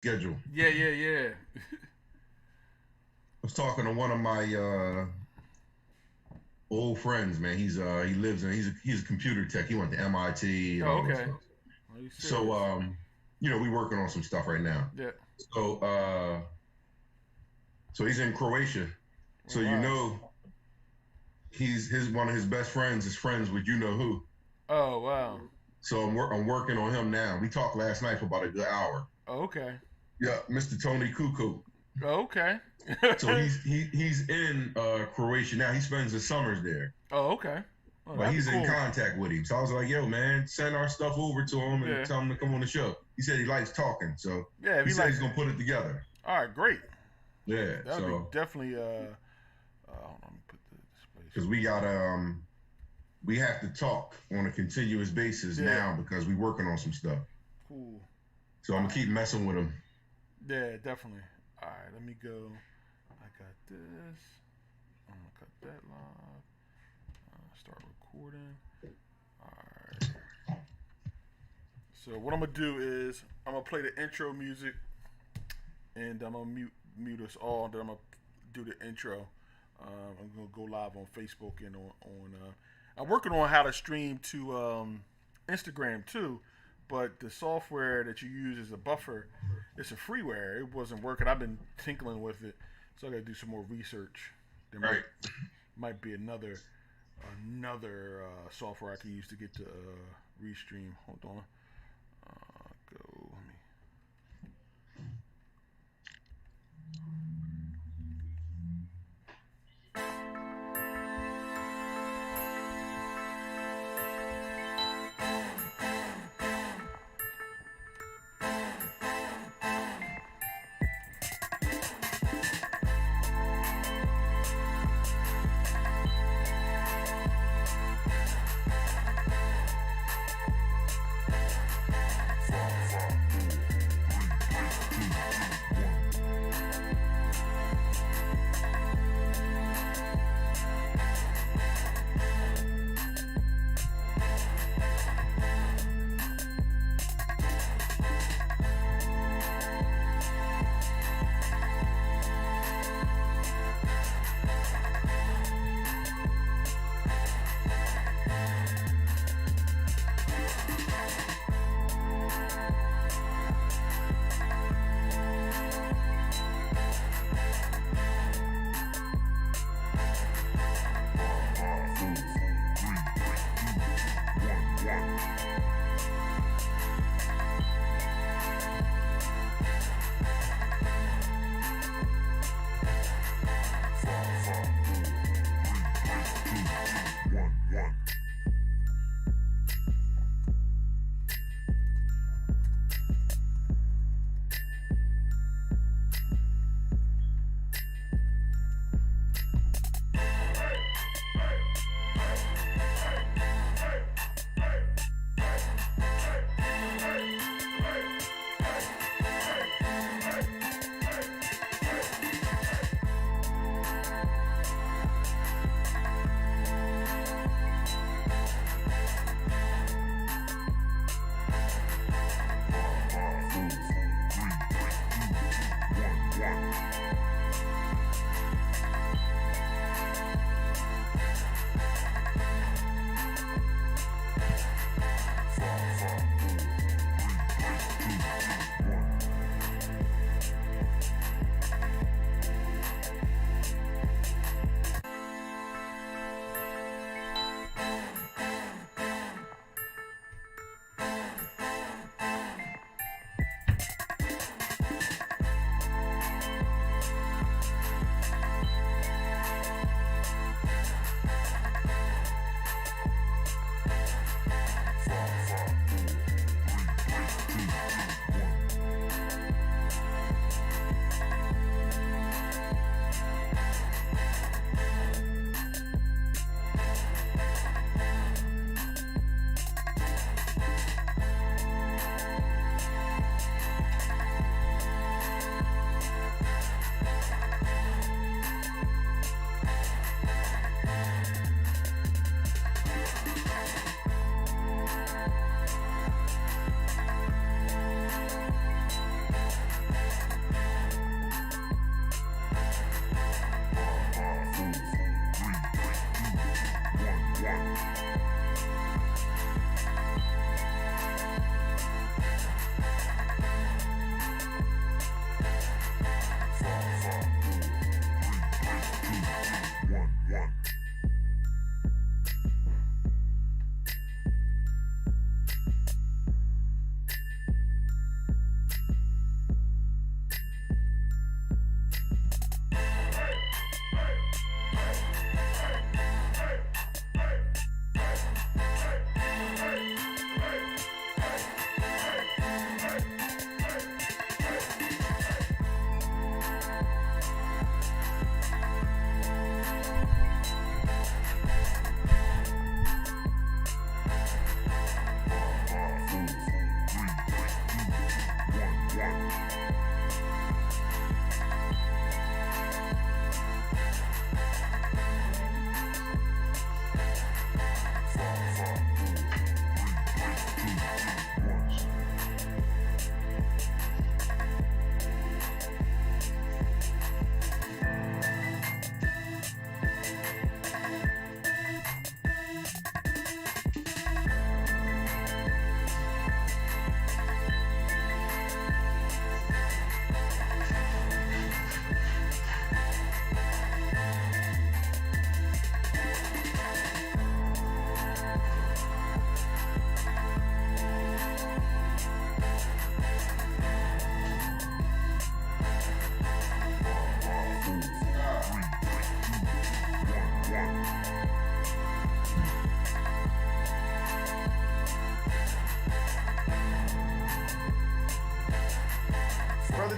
schedule. Yeah. I was talking to one of my old friends, man. He lives in he's a computer tech. He went to MIT and Oh, all that okay. stuff. Are you So serious? we working on some stuff right now. Yeah. So so he's in Croatia. Oh, So wow. he's his one of his best friends is friends with you know who. Oh, wow. So I'm working on him now. We talked last night for about a good hour. Oh, okay. Yeah, Mr. Tony Kuku. Oh, okay. So he's in Croatia now. He spends the summers there. Oh, okay. Oh, But that'd be he's in cool. contact with him. So I was like, yo, man, send our stuff over to him and Yeah. tell him to come on the show. He said he likes talking. So Yeah, if he he said like, he's gonna put it together. all right, great. Yeah. That would be So definitely, hold on, let me put the display because screen. we have to talk on a continuous basis Yeah. now because we're working on some stuff. Cool. So All I'm gonna right. keep messing with him. Yeah, definitely. All right, let me go. I got this. I'm gonna cut that live. Start recording. All right. So what I'm gonna do is I'm gonna play the intro music, and I'm gonna mute us all. Then I'm gonna do the intro. I'm gonna go live on Facebook and on. I'm working on how to stream to Instagram too, but the software that you use is a buffer. It's a freeware. It wasn't working. I've been tinkling with it, so I gotta do some more research. There might Right. might be another software I can use to get to restream. Hold on. Go. Let me.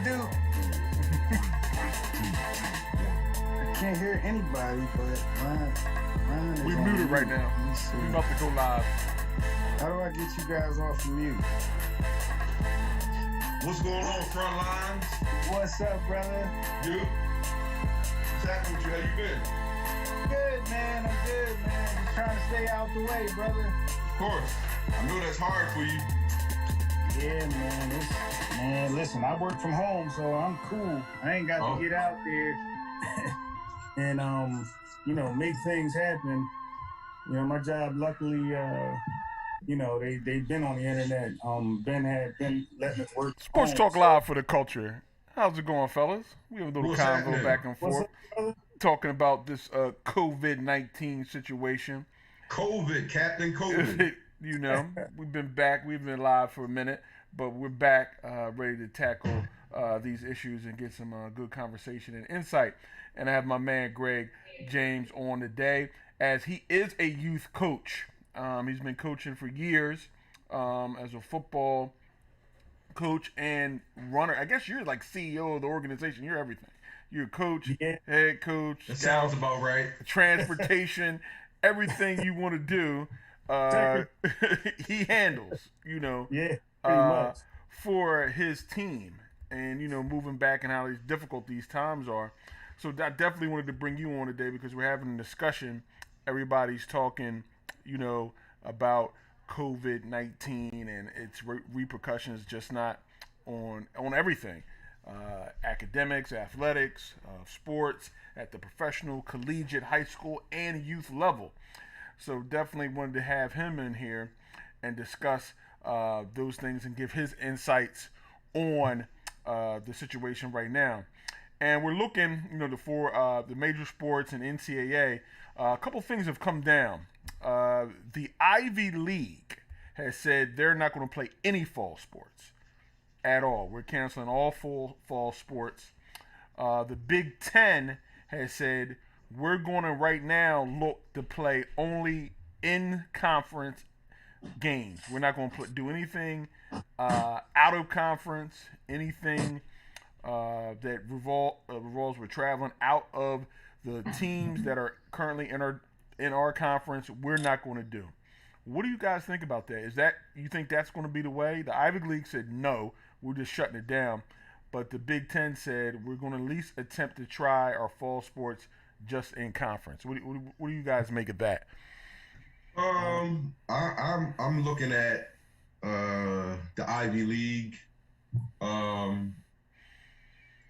brother do? I can't hear anybody, but mine is We on muted mute. right now. Let me see. We about to go live. How do I get you guys off of mute? What's going on, front lines? What's up, brother? You? What's happening with you? How you been? Good, man. I'm good, man. Just trying to stay out the way, brother. Of course. I know that's hard for you. Yeah, man. Listen, I work from home, so I'm cool. I ain't got to get out there and make things happen. My job, luckily, they've been on the internet. Ben had been letting us work. Sports Talk Live for the culture. How's it going, fellas? We have a little What's convo happening? back and What's forth, up, brother? talking about this COVID-19 situation. COVID, Captain COVID. We've been back. We've been live for a minute, but we're back, ready to tackle these issues and get some good conversation and insight. And I have my man Greg James on today, as he is a youth coach. He's been coaching for years as a football coach and runner. I guess you're like CEO of the organization. You're everything. You're a coach, head coach, That sounds about right. transportation, everything you want to do. He handles, Yeah, pretty much. for his team, and moving back and how difficult these times are. So I definitely wanted to bring you on today because we're having a discussion. Everybody's talking, about COVID-19 and its repercussions, just not on everything. Academics, athletics, sports, at the professional, collegiate, high school, and youth level. So definitely wanted to have him in here and discuss those things and give his insights on the situation right now. And we're looking, for the major sports and NCAA. A couple things have come down. The Ivy League has said they're not going to play any fall sports at all. We're canceling all fall sports. The Big Ten has said we're going to right now look to play only in conference games. We're not going to do anything out of conference, anything that revolves with traveling out of the teams that are currently in our conference. We're not going to do. What do you guys think about that? You think that's going to be the way? The Ivy League said no, we're just shutting it down. But the Big Ten said we're going to at least attempt to try our fall sports just in conference. What do you guys make of that? I'm looking at the Ivy League.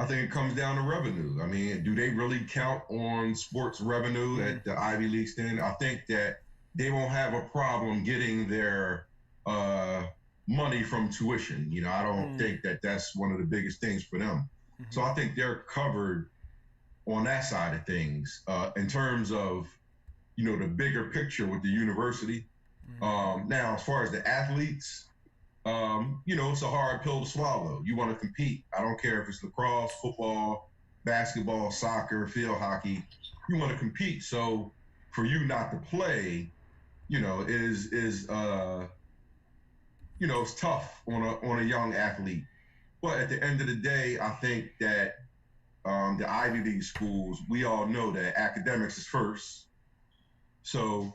I think it comes down to revenue. I mean, do they really count on sports revenue at the Ivy League stand? I think that they won't have a problem getting their money from tuition. I don't think that that's one of the biggest things for them. Mm-hmm. So I think they're covered on that side of things in terms of, the bigger picture with the university. Mm-hmm. Now, as far as the athletes, it's a hard pill to swallow. You want to compete. I don't care if it's lacrosse, football, basketball, soccer, field hockey. You want to compete. So for you not to play, it's tough on a young athlete. But at the end of the day, I think that the Ivy League schools, we all know that academics is first. So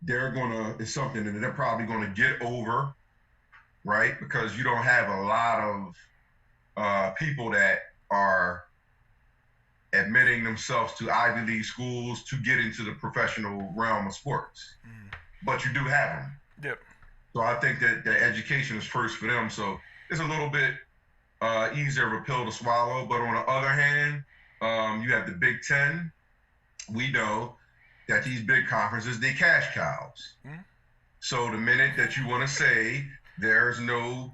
it's something that they're probably going to get over, right? Because you don't have a lot of people that are admitting themselves to Ivy League schools to get into the professional realm of sports. But you do have them. Yep. So I think that the education is first for them. So it's a little bit easier of a pill to swallow. But on the other hand, you have the Big Ten. We know that these big conferences, they cash cows. Mm-hmm. So the minute that you want to say there's no,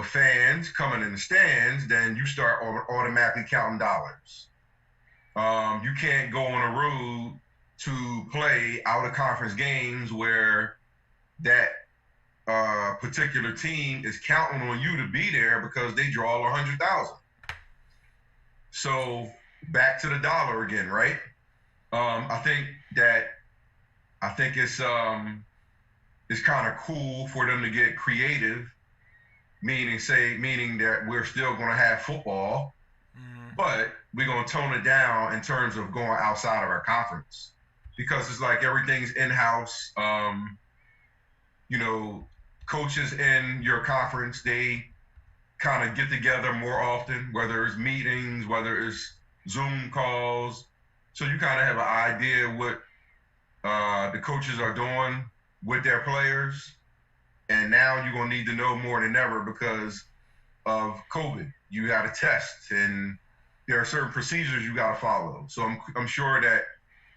fans coming in the stands, then you start automatically counting dollars. You can't go on a road to play out of conference games where that particular team is counting on you to be there because they draw 100,000. So back to the dollar again, right? I think it's kind of cool for them to get creative meaning that we're still going to have football, but we're going to tone it down in terms of going outside of our conference because it's like everything's in-house. Coaches in your conference, they kind of get together more often, whether it's meetings, whether it's Zoom calls. So you kind of have an idea what the coaches are doing with their players. And now you're going to need to know more than ever because of COVID. You got to test, and there are certain procedures you got to follow. So I'm sure that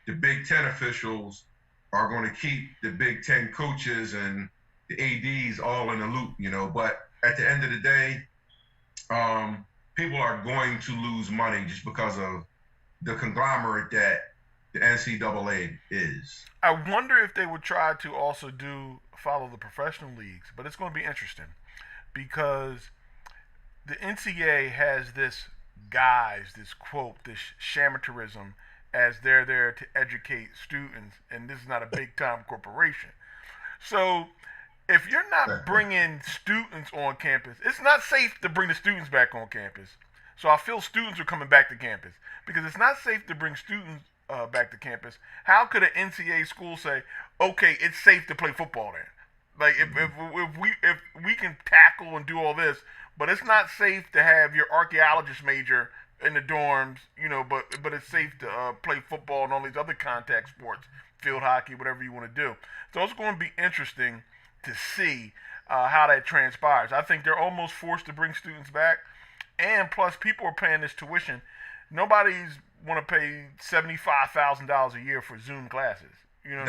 the Big Ten officials are going to keep the Big Ten coaches and the ADs all in the loop, But at the end of the day, people are going to lose money just because of the conglomerate that the NCAA is. I wonder if they would try to also follow the professional leagues, but it's going to be interesting because the NCAA has this quote, this shamateurism as they're there to educate students, and this is not a big time corporation. So if you're not bringing students on campus, it's not safe to bring the students back on campus. So I feel students are coming back to campus because it's not safe to bring students back to campus. How could an NCAA school say, okay, it's safe to play football there? Like if we can tackle and do all this, but it's not safe to have your archaeologist major in the dorms, but it's safe to play football and all these other contact sports, field hockey, whatever you want to do. So it's going to be interesting to see how that transpires. I think they're almost forced to bring students back, and plus people are paying this tuition. Nobody's want to pay $75,000 a year for Zoom classes. You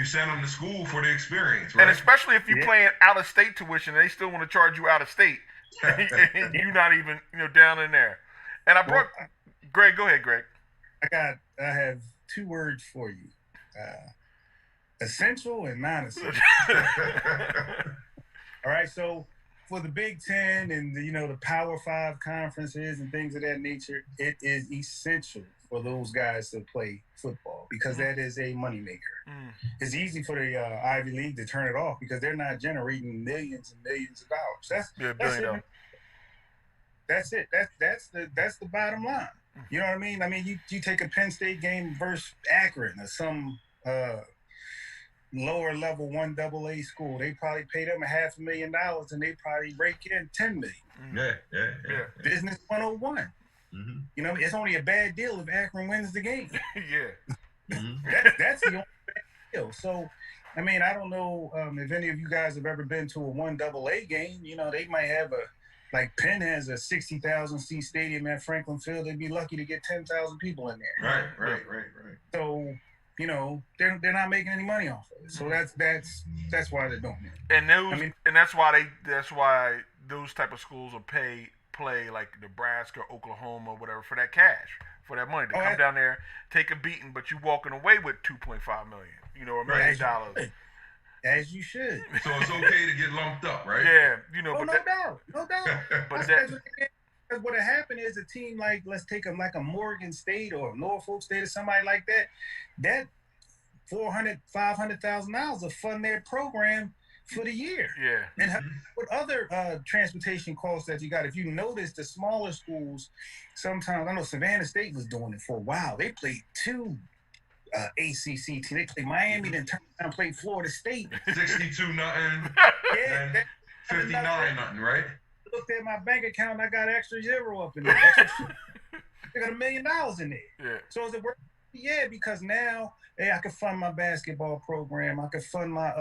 send them to school for the experience, right? And especially if you're paying out of state tuition, they still want to charge you out of state, and you're not even down in there. And I brought Greg. Go ahead, Greg. I have 2 words for you: essential and non-essential. All right, so for the Big Ten and the Power 5 conferences and things of that nature, it is essential for those guys to play football because that is a moneymaker. It's easy for the Ivy League to turn it off because they're not generating millions and millions of dollars. That's it. That's the bottom line. You know what I mean? I mean, you take a Penn State game versus Akron or some lower level 1AA school. They probably paid them $500,000 and they probably rake in $10 million. Yeah. Business 101. Mm-hmm. It's only a bad deal if Akron wins the game. That's the only bad deal. So, I mean, I don't know if any of you guys have ever been to a 1AA game. They might have like Penn has a 60,000 seat stadium at Franklin Field. They'd be lucky to get 10,000 people in there. Right. So, they're not making any money off of it. So that's why they're doing it. And that's why those type of schools will play like Nebraska, Oklahoma, whatever for that cash, for that money to come down there, take a beating, but you walking away with $2.5 million, or $1 million. As you should. So it's okay to get lumped up, right? Yeah, no doubt. But what will happen is a team like, let's take them like a Morgan State or Norfolk State or somebody like that $400,000, $500,000 will fund their program for the year. Yeah. And what other transportation costs that you got? If you notice, the smaller schools, sometimes, I know Savannah State was doing it for a while. They played 2 ACC teams. They played Miami, then turned around and played Florida State. 62-0. Yeah. 59-0, right? Looked at my bank account, I got extra zero up in there. I got $1 million in there. Yeah. So is it worth? Yeah, because now, I can fund my basketball program. I can fund my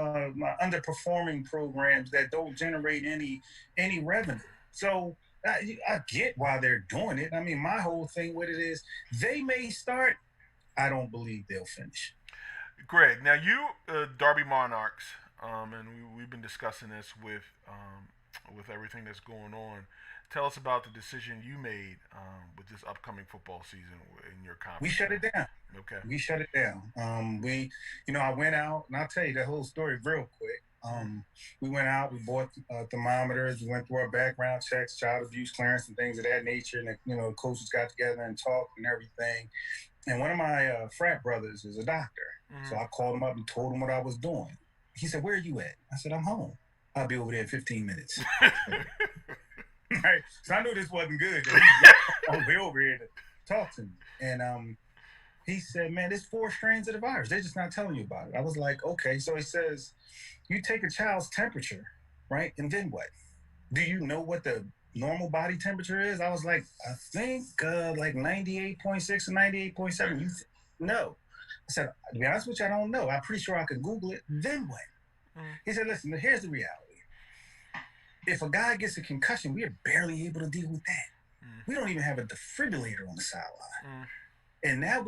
underperforming programs that don't generate any revenue. So I get why they're doing it. I mean, my whole thing with it is they may start. I don't believe they'll finish. Greg, now you Derby Monarchs, and we've been discussing this with everything that's going on. Tell us about the decision you made with this upcoming football season in your conference. We shut it down. Okay. We shut it down. I went out, and I'll tell you that whole story real quick. We went out, we bought thermometers, we went through our background checks, child abuse clearance, and things of that nature. And coaches got together and talked and everything. And one of my frat brothers is a doctor, so I called him up and told him what I was doing. He said, "Where are you at?" I said, "I'm home." I'll be over there in 15 minutes. Right? So I knew this wasn't good. I'll be over here to talk to me. And he said, man, there's 4 strains of the virus. They're just not telling you about it. I was like, okay. So he says, you take a child's temperature, right? And then what? Do you know what the normal body temperature is? I was like, I think like 98.6 or 98.7. You no. I said, to be honest with you, I don't know. I'm pretty sure I could Google it. Then what? He said, listen, here's the reality. If a guy gets a concussion, we are barely able to deal with that. We don't even have a defibrillator on the sideline. And now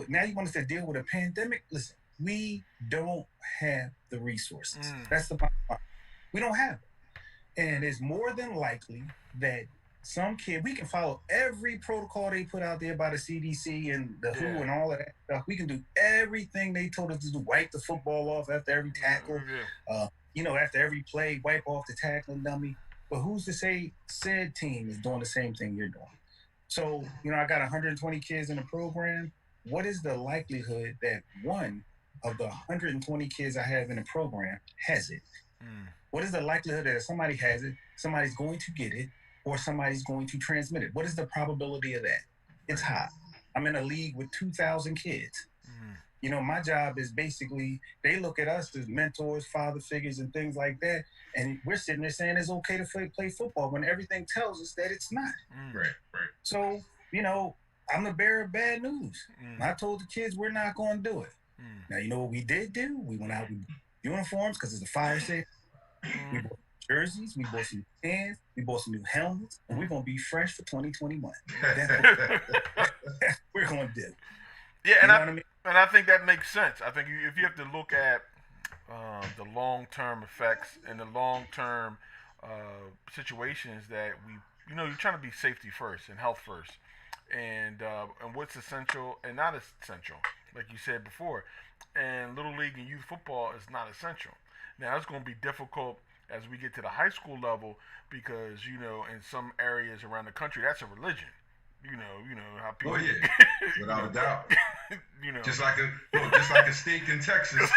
now you want us to deal with a pandemic? Listen, we don't have the resources. That's the bottom line. We don't have it. And it's more than likely that some kid, we can follow every protocol they put out there by the CDC and the WHO and all of that stuff. We can do everything they told us to do. Wipe the football off after every tackle. After every play, wipe off the tackling dummy. But who's to say said team is doing the same thing you're doing? So, I got 120 kids in the program. What is the likelihood that one of the 120 kids I have in the program has it? What is the likelihood that if somebody has it, somebody's going to get it, or somebody's going to transmit it? What is the probability of that? It's high. I'm in a league with 2,000 kids. My job is basically, they look at us as mentors, father figures, and things like that. And we're sitting there saying it's okay to play football when everything tells us that it's not. Right. So, I'm the bearer of bad news. I told the kids we're not going to do it. Now, you know what we did do? We went out with uniforms because it's a fire safe. We bought jerseys, we bought some pants, we bought some new helmets, and we're going to be fresh for 2021. That's what we're going to do. Yeah, and I think that makes sense. I think if you have to look at the long-term effects and the long-term situations that you're trying to be safety first and health first, and what's essential and not essential, like you said before. And Little League and youth football is not essential. Now, it's going to be difficult as we get to the high school level because, in some areas around the country, that's a religion. You know how people. Oh yeah, without a doubt. Just like a steak in Texas.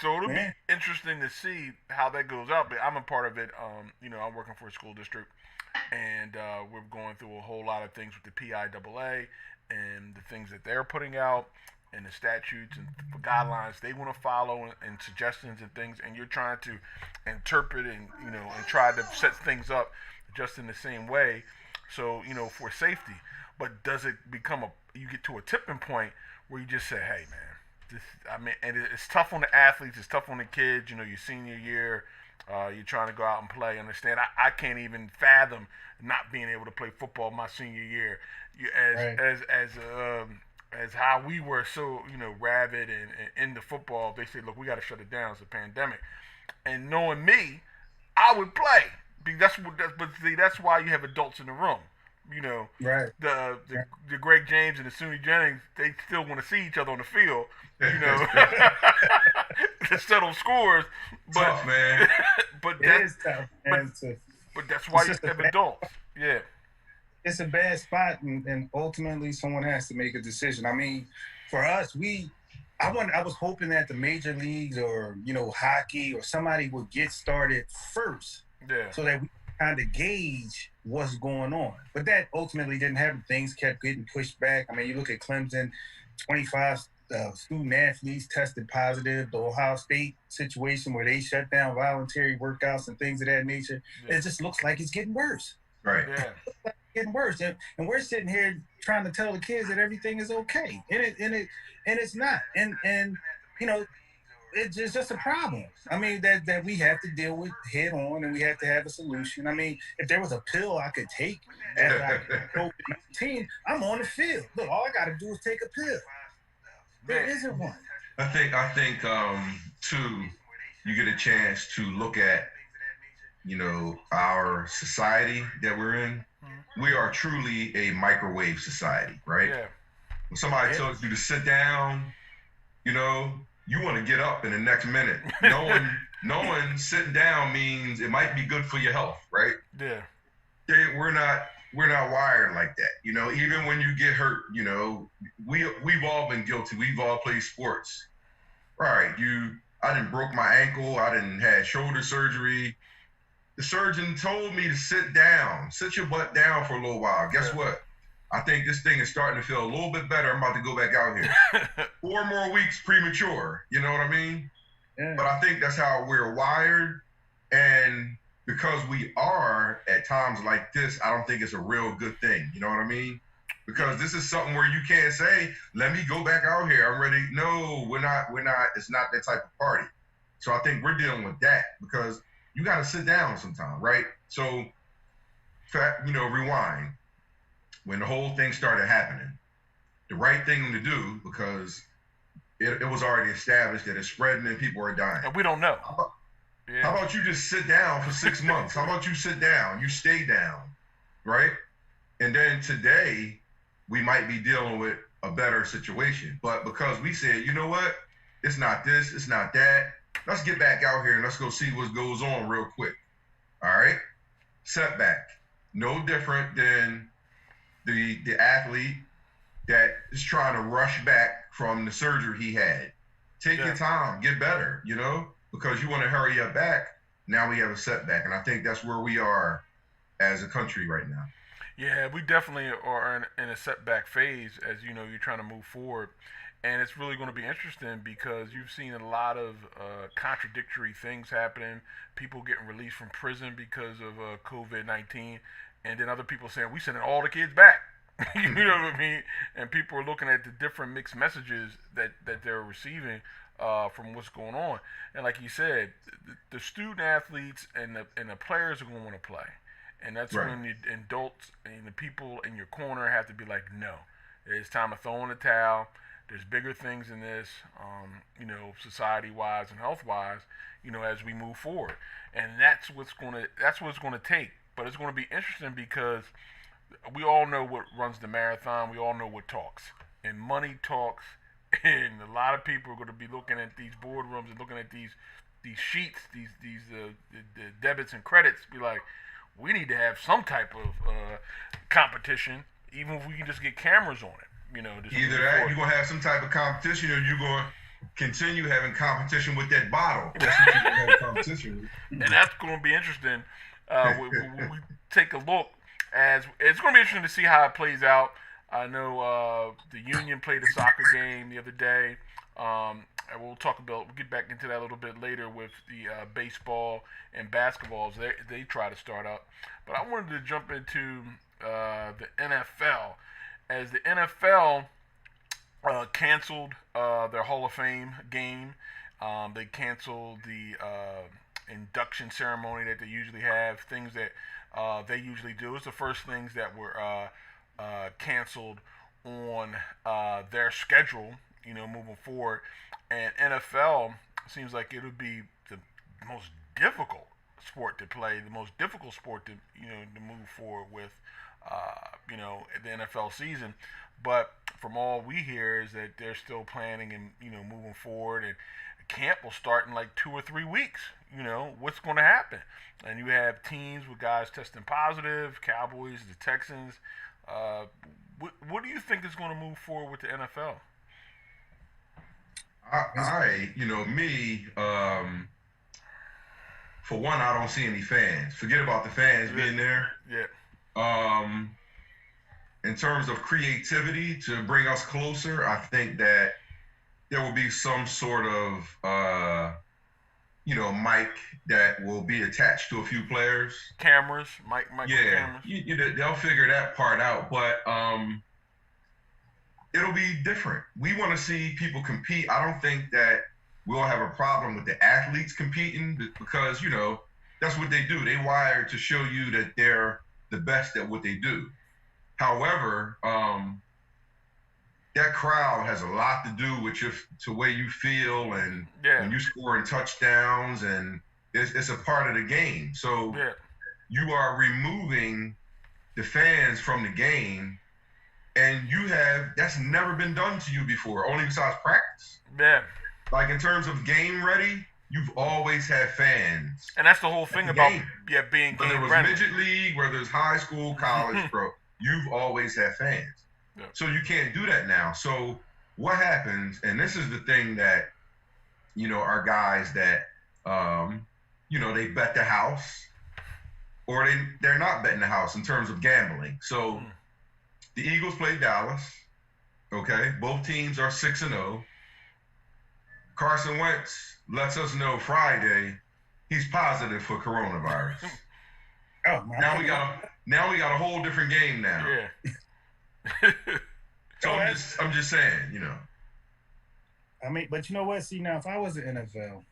So it'll be interesting to see how that goes out. But I'm a part of it. I'm working for a school district, and we're going through a whole lot of things with the PIAA and the things that they're putting out and the statutes and the guidelines they want to follow and suggestions and things. And you're trying to interpret and try to set things up just in the same way, so for safety. But does it become you get to a tipping point where you just say, hey man, and it's tough on the athletes, it's tough on the kids. Your senior year, you're trying to go out and play. Understand? I can't even fathom not being able to play football my senior year. As how we were so rabid and into football. They said, look, we got to shut it down. It's a pandemic. And knowing me, I would play. That's why you have adults in the room. Right. The Greg James and the Sunni Jennings, they still want to see each other on the field. To settle scores. But, tough, man. It is tough. But that's why you have adults. Yeah. It's a bad spot, and ultimately someone has to make a decision. I mean, for us, I was hoping that the major leagues or hockey or somebody would get started first. Yeah. So that we kind of gauge what's going on. But that ultimately didn't happen. Things kept getting pushed back. I mean, you look at Clemson, 25 student athletes tested positive. The Ohio State situation where they shut down voluntary workouts and things of that nature. Yeah. It just looks like it's getting worse. Right. Yeah. It's getting worse. And we're sitting here trying to tell the kids that everything is okay. And it's not. And it's just a problem. I mean, that we have to deal with head on, and we have to have a solution. I mean, if there was a pill I could take after I get COVID-19, I'm on the field. Look, all I got to do is take a pill. There isn't one. I think too, you get a chance to look at, our society that we're in. We are truly a microwave society, right? Yeah. When somebody tells you to sit down, you want to get up in the next minute. Knowing sitting down means it might be good for your health, right? Yeah. We're not wired like that. Even when you get hurt, we've all been guilty. We've all played sports. Right. I didn't broke my ankle. I didn't had shoulder surgery. The surgeon told me to sit down, sit your butt down for a little while. Guess what? I think this thing is starting to feel a little bit better. I'm about to go back out here. 4 more weeks premature. You know what I mean? Yeah. But I think that's how we're wired. And because we are at times like this, I don't think it's a real good thing. You know what I mean? Because this is something where you can't say, let me go back out here. I'm ready. No, we're not. It's not that type of party. So I think we're dealing with that because you got to sit down sometime, right? So, rewind. When the whole thing started happening, the right thing to do, because it was already established that it's spreading and people are dying. And we don't know. How about you just sit down for 6 months? How about you sit down? You stay down, right? And then today, we might be dealing with a better situation. But because we said, you know what? It's not this, it's not that. Let's get back out here and let's go see what goes on real quick. All right? Setback. No different than the athlete that is trying to rush back from the surgery he had. Take your time, get better, because you want to hurry up back. Now we have a setback. And I think that's where we are as a country right now. Yeah, we definitely are in a setback phase as, you're trying to move forward. And it's really going to be interesting because you've seen a lot of contradictory things happening. People getting released from prison because of COVID-19. And then other people saying, we sending all the kids back. You know what I mean? And people are looking at the different mixed messages that they're receiving from what's going on. And like you said, the student athletes and the players are going to want to play. And that's when the adults and the people in your corner have to be like, no, it's time to throw in the towel. There's bigger things in this, society-wise and health-wise, as we move forward. And that's what it's going to take. But it's going to be interesting because we all know what runs the marathon. We all know what talks. And money talks. And a lot of people are going to be looking at these boardrooms and looking at these sheets, these the debits and credits, be like, we need to have some type of competition, even if we can just get cameras on it. Either that, you're going to have some type of competition, or you're going to continue having competition with that bottle. That's what you're going to have competition with. And that's going to be interesting. We take a look it's going to be interesting to see how it plays out. I know the Union played a soccer game the other day. And we'll get back into that a little bit later with the baseball and basketballs they try to start up. But I wanted to jump into the NFL. As the NFL canceled their Hall of Fame game, they canceled the induction ceremony that they usually have, things that they usually do. It's the first things that were canceled on their schedule, moving forward. And NFL seems like it would be the most difficult sport to play, the most difficult sport to move forward with, the NFL season. But from all we hear is that they're still planning and moving forward, and camp will start in like 2 or 3 weeks. What's going to happen? And you have teams with guys testing positive, Cowboys, the Texans. What do you think is going to move forward with the NFL? For one, I don't see any fans. Forget about the fans being there. Yeah. In terms of creativity to bring us closer, I think that there will be some sort of, mic that will be attached to a few players. Cameras, mic cameras. They'll figure that part out, but it'll be different. We want to see people compete. I don't think that we'll have a problem with the athletes competing because, that's what they do. They wired to show you that they're the best at what they do. However, that crowd has a lot to do with the way you feel and when you scoring touchdowns, and it's a part of the game. So you are removing the fans from the game, and that's never been done to you before, only besides practice. Yeah. Like in terms of game ready, you've always had fans. And that's the whole thing about being whether game it was ready. Midget League, whether it's high school, college, bro, you've always had fans. Yeah. So you can't do that now. So what happens, and this is the thing that are guys that, they bet the house or they're not betting the house in terms of gambling. So the Eagles play Dallas. Okay, both teams are 6-0. Carson Wentz lets us know Friday he's positive for coronavirus. Oh, now we got a whole different game now. Yeah. So I'm just saying, I mean, but you know what? See, now if I was the NFL,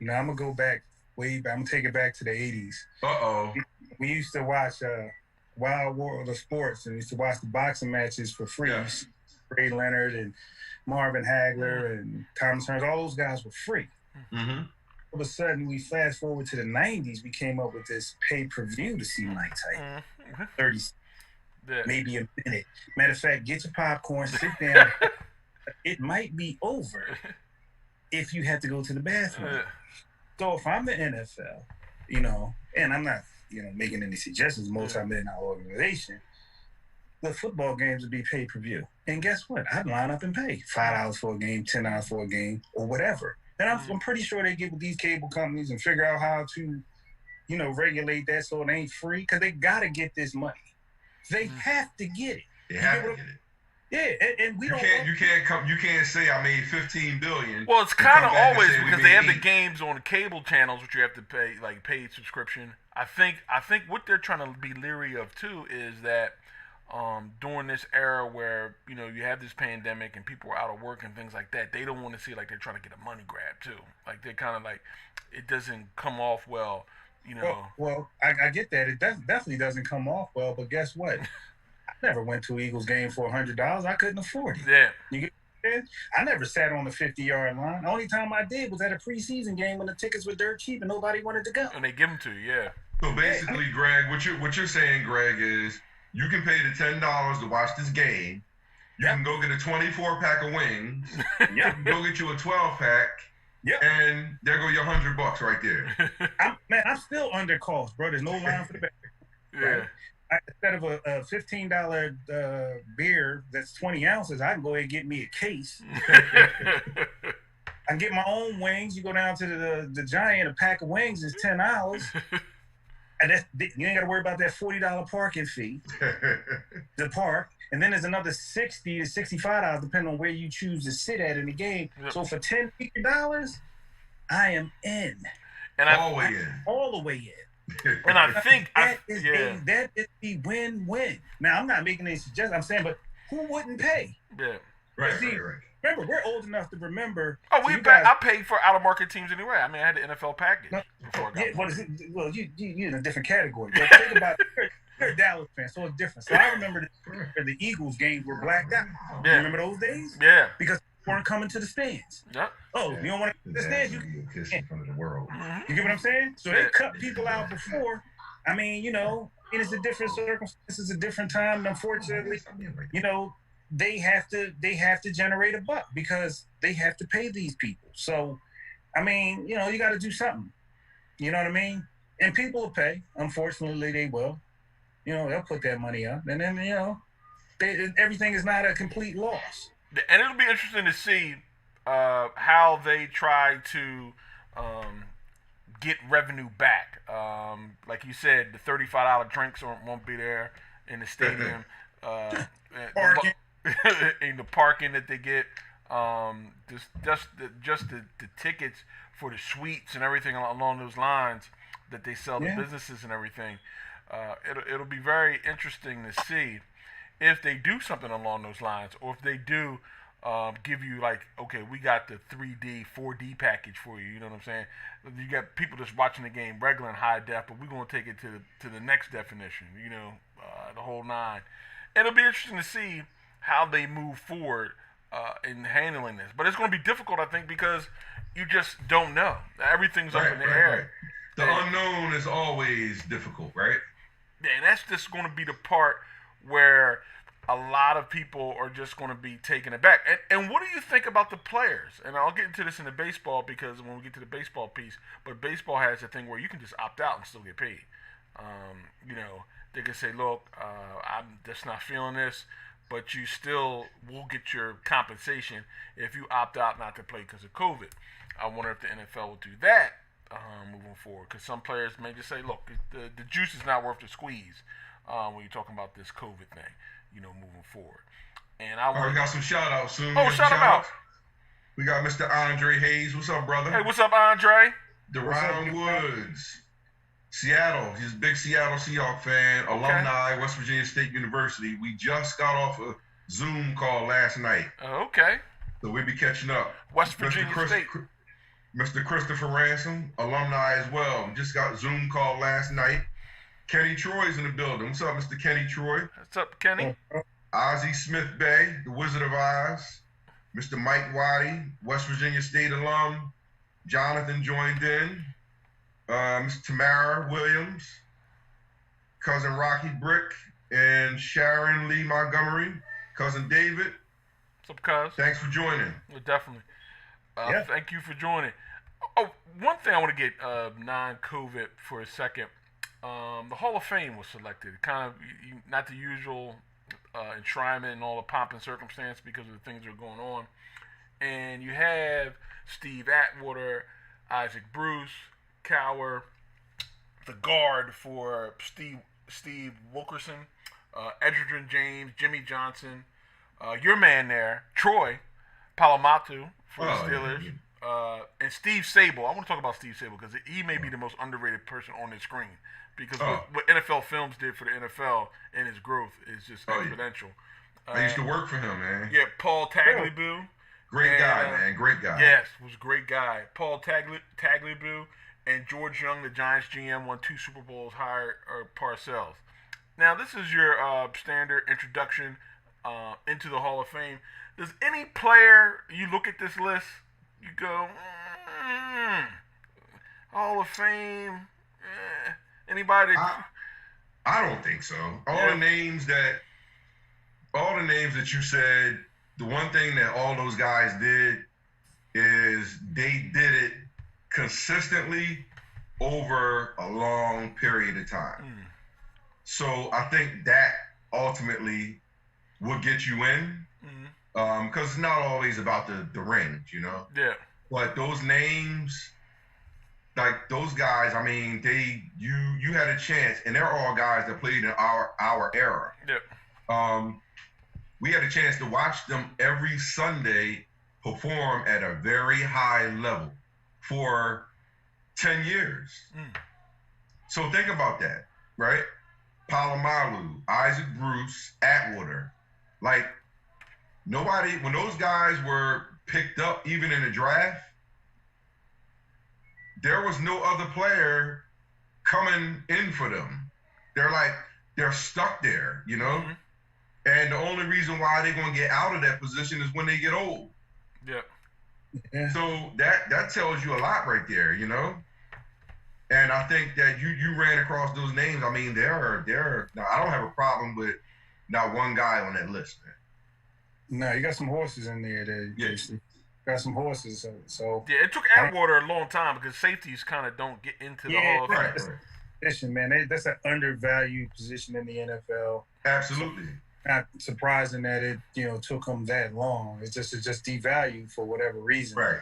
I'm gonna go back way back. I'm gonna take it back to the '80s. We used to watch Wild World of Sports, and we used to watch the boxing matches for free. Yeah. Ray Leonard and Marvin Hagler and Thomas Hearns, all those guys were free. Mm-hmm. All of a sudden, we fast forward to the '90s. We came up with this pay-per-view to see Mike Tyson. 30, maybe a minute. Matter of fact, get your popcorn, sit down. It might be over if you have to go to the bathroom. So if I'm the NFL, and I'm not, making any suggestions, multi-million-dollar organization, the football games would be pay-per-view. And guess what? I'd line up and pay $5 for a game, $10 for a game, or whatever. And I'm pretty sure they get with these cable companies and figure out how to, regulate that so it ain't free, because they got to get this money. They have to get it. They have to get it. Yeah, and we you can't say I made $15 billion. Well, it's kind of always because they have the games on the cable channels, which you have to pay like paid subscription. I think what they're trying to be leery of too is that during this era where you have this pandemic and people are out of work and things like that, they don't want to see like they're trying to get a money grab too. Like they're kind of like it doesn't come off well. Well, I get that. It definitely doesn't come off well. But guess what? I never went to an Eagles game for $100. I couldn't afford it. Yeah. You get it? I never sat on the 50-yard line. The only time I did was at a preseason game when the tickets were dirt cheap and nobody wanted to go. And they give them to you, yeah. So basically, Greg, what you're saying, Greg, is you can pay the $10 to watch this game. You can go get a 24-pack of wings. You can go get you a 12-pack. Yep. And there go your $100 right there. I'm still under cost, bro. There's no line for the back. Yeah. Right? Instead of a $15 beer that's 20 ounces, I can go ahead and get me a case. I can get my own wings. You go down to the Giant, a pack of wings is $10. And you ain't got to worry about that $40 parking fee to park. And then there's another $60 to $65 depending on where you choose to sit at in the game. Yep. So for $10, I am in. And all the way in. And I think that is the win-win. Now I'm not making any suggestions. I'm saying, but who wouldn't pay? Yeah. Right. Remember, we're old enough to remember. Oh, I paid for out-of-market teams anyway. I mean, I had the NFL package before I got well, you're in a different category. But think about you're a Dallas fan, so it's different. So I remember the Eagles games were blacked out. Yeah. You remember those days? Yeah. Because they weren't coming to the stands. Yep. Oh, you don't want to the stands? You can kiss in front of the world. You get what I'm saying? So they cut people out before. I mean, it's a different circumstance. It's a different time. And unfortunately, they have to generate a buck because they have to pay these people. So, I mean, you got to do something. You know what I mean? And people will pay. Unfortunately, they will. They'll put that money up, and then everything is not a complete loss. And it'll be interesting to see how they try to get revenue back. Like you said, the $35 drinks won't be there in the stadium. In the parking that they get, just the tickets for the suites and everything along those lines that they sell to businesses and everything. It'll be very interesting to see if they do something along those lines, or if they do give you like, okay, we got the 3D, 4D package for you. You know what I'm saying? You got people just watching the game regular and high def, but we're gonna take it to the next definition. The whole nine. And it'll be interesting to see how they move forward in handling this. But it's going to be difficult, I think, because you just don't know. Everything's up in the air. Right. The unknown is always difficult, right? Yeah, and that's just going to be the part where a lot of people are just going to be taken aback. And what do you think about the players? And I'll get into this in the baseball, because when we get to the baseball piece, but baseball has a thing where you can just opt out and still get paid. They can say, look, I'm just not feeling this. but you still will get your compensation if you opt out not to play because of COVID. I wonder if the NFL will do that moving forward, because some players may just say, look, the juice is not worth the squeeze when you're talking about this COVID thing, moving forward. And we got some shout outs soon. Oh, shout them out. We got Mr. Andre Hayes. What's up, brother? Hey, what's up, Andre? Deron Woods, Seattle. He's a big Seattle Seahawks fan, alumni, West Virginia State University. We just got off a Zoom call last night. Okay. So we'll be catching up. West Virginia State. Mr. Christopher Ransom, alumni as well. Just got Zoom call last night. Kenny Troy's in the building. What's up, Mr. Kenny Troy? What's up, Kenny? Ozzie Smith Bay, the Wizard of Oz. Mr. Mike Waddy, West Virginia State alum. Jonathan joined in. Miss Tamara Williams, cousin Rocky Brick, and Sharon Lee Montgomery, cousin David. What's up, cuz? Thanks for joining. Yeah, definitely. Thank you for joining. Oh, one thing I want to get non-COVID for a second. The Hall of Fame was selected. Kind of not the usual enshrinement and all the pomp and circumstance because of the things that are going on. And you have Steve Atwater, Isaac Bruce, Cower, the guard for Steve Wilkerson, Edgerton James, Jimmy Johnson, your man there, Troy Polamalu for the Steelers, and Steve Sable. I want to talk about Steve Sable because he may be the most underrated person on the screen because what NFL Films did for the NFL and his growth is just exponential. I used to work for him, man. Yeah, Paul Tagliabue. Great guy, man. Great guy. Yes, was a great guy. Paul Tagliabue and George Young, the Giants GM, won 2 Super Bowls, hired Parcells. Now, this is your standard introduction into the Hall of Fame. Does any player, you look at this list, you go, Hall of Fame, anybody? I don't think so. All the names that you said, the one thing that all those guys did is they did it consistently over a long period of time. So I think that ultimately will get you in, because it's not always about the rings, Yeah. But those names, like those guys, I mean, you had a chance, and they're all guys that played in our era. Yeah. We had a chance to watch them every Sunday perform at a very high level for 10 years. So think about that, right? Polamalu, Isaac Bruce, Atwater. Like, nobody, when those guys were picked up, even in the draft, there was no other player coming in for them. They're stuck there, And the only reason why they're going to get out of that position is when they get old. Yeah. So that tells you a lot right there, And I think that you ran across those names. I mean, now I don't have a problem with not one guy on that list, man. No, you got some horses in there. Got some horses. So yeah, it took Atwater a long time because safeties kind of don't get into the Hall of Fame. Right. Position, man. That's an undervalued position in the NFL. Absolutely. Not surprising that it took them that long. It's just devalued for whatever reason. Right.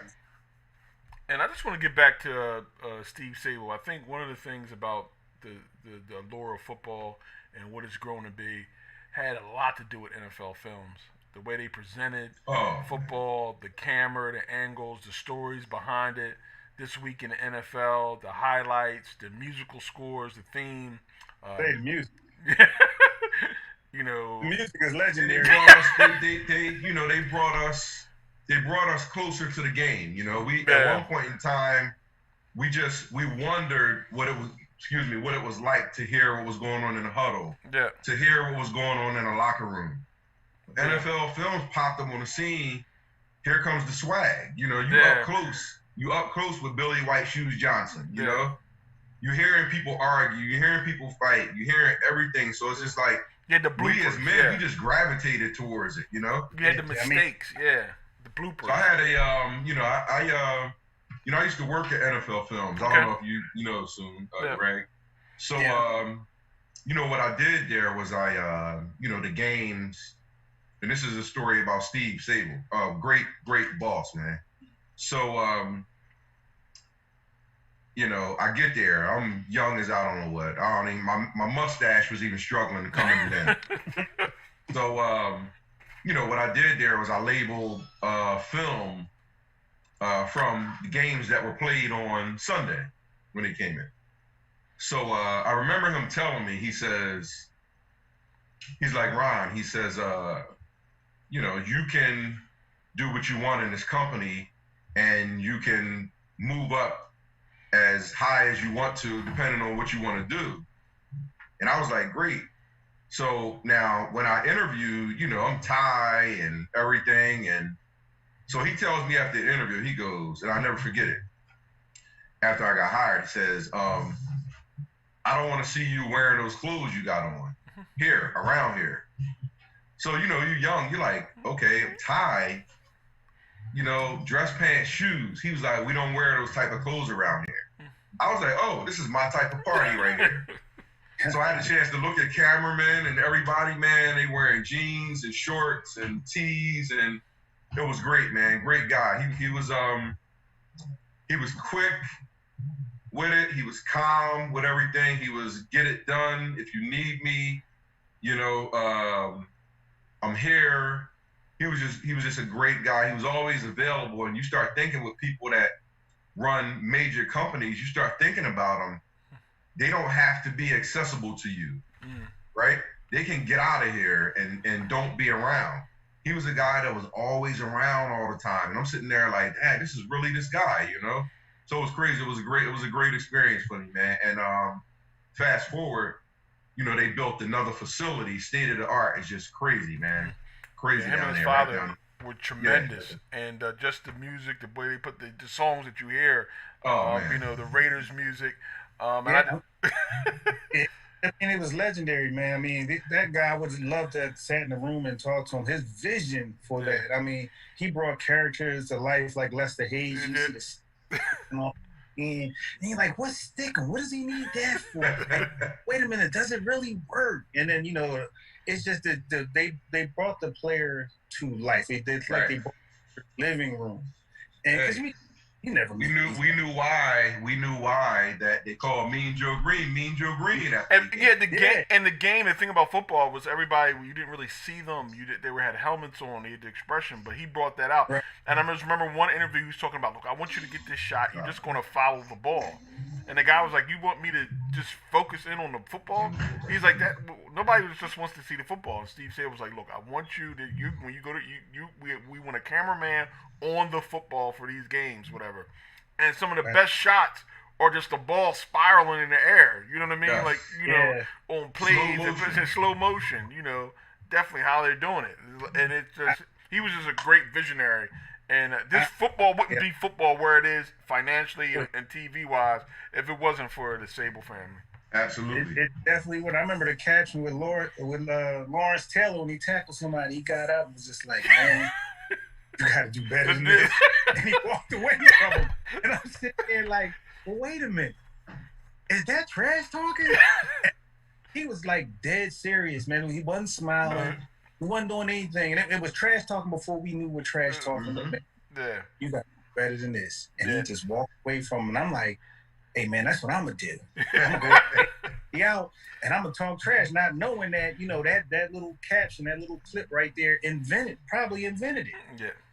And I just want to get back to Steve Sable. I think one of the things about the allure of football and what it's grown to be had a lot to do with NFL Films. The way they presented football, the camera, the angles, the stories behind it. This week in the NFL, the highlights, the musical scores, the theme. The music. The music is legendary. They brought us closer to the game. At one point in time, we wondered what it was like to hear what was going on in the huddle. Yeah. To hear what was going on in the locker room. NFL Films popped up on the scene. Here comes the swag. You up close with Billy White Shoes Johnson. You're hearing people argue. You're hearing people fight. You're hearing everything. So it's just like we as men, we just gravitated towards it. You had the mistakes. The bloopers. So I had I used to work at NFL Films. I don't know if you know soon, Greg. So what I did there was the games. and this is a story about Steve Sable, great boss, man. So I get there. I'm young as I don't know what. I don't even, my mustache was even struggling to come in then. So what I did there was I labeled film from the games that were played on Sunday when it came in. So I remember him telling me, he's like, Ron, he says, you can do what you want in this company and you can move up as high as you want to, depending on what you want to do. And I was like, great. So now when I interview, I'm Thai and everything. And so he tells me after the interview, he goes, and I'll never forget it. After I got hired, he says, I don't want to see you wearing those clothes you got on here, around here. So, you're young. You're like, okay, Thai, dress pants, shoes. He was like, we don't wear those type of clothes around here. I was like, oh, this is my type of party right here. So I had a chance to look at cameramen and everybody, man. They wearing jeans and shorts and tees, and it was great, man. Great guy. He was quick with it. He was calm with everything. He was get it done. If you need me, I'm here. He was just a great guy. He was always available. And you start thinking with people that run major companies, you start thinking about them. They don't have to be accessible to you, right? They can get out of here and don't be around. He was a guy that was always around all the time. And I'm sitting there like, hey, this is really this guy, So it was crazy. It was a great experience for me, man. And fast forward, they built another facility, state of the art. It's just crazy, man. Crazy him down and his there. father Right down. were tremendous, and just the music, the way they put the songs that you hear, the Raiders music. It was legendary, man. I mean, that guy would love to have sat in the room and talked to him. His vision for that. I mean, he brought characters to life like Lester Hayes. And you're like, what's sticking? What does he need that for? Like, wait a minute, does it really work? And then, it's just that they brought the player to life. They did like they brought the living room. And because we knew why that they called Mean Joe Green. The game. The thing about football was everybody. You didn't really see them. They had helmets on. They had the expression, but he brought that out. Right. And I just remember one interview he was talking about. Look, I want you to get this shot. You're just going to follow the ball. And the guy was like, "You want me to just focus in on the football?" He's like, "That nobody just wants to see the football." And Steve Sale was like, "Look, I want you to when you go to we want a cameraman on the football for these games, whatever." And some of the best shots are just the ball spiraling in the air. You know what I mean? Yes. Like on plays in slow motion. Definitely how they're doing it. And it's just he was just a great visionary. And this football wouldn't be football where it is financially and TV wise if it wasn't for the Sable family. Absolutely. It definitely would. I remember the catch with Lawrence Taylor when he tackled somebody. He got up and was just like, man, you got to do better than this. And he walked away from him. And I'm sitting there like, well, wait a minute. Is that trash talking? He was like dead serious, man. He wasn't smiling. He wasn't doing anything. And it was trash talking before we knew what trash talking was. Yeah. You got to do better than this. And he just walked away from him. And I'm like, hey, man, that's what I'm going to do. I'm going to go out and I'm going to talk trash, not knowing that, that little caption, that little clip right there probably invented it.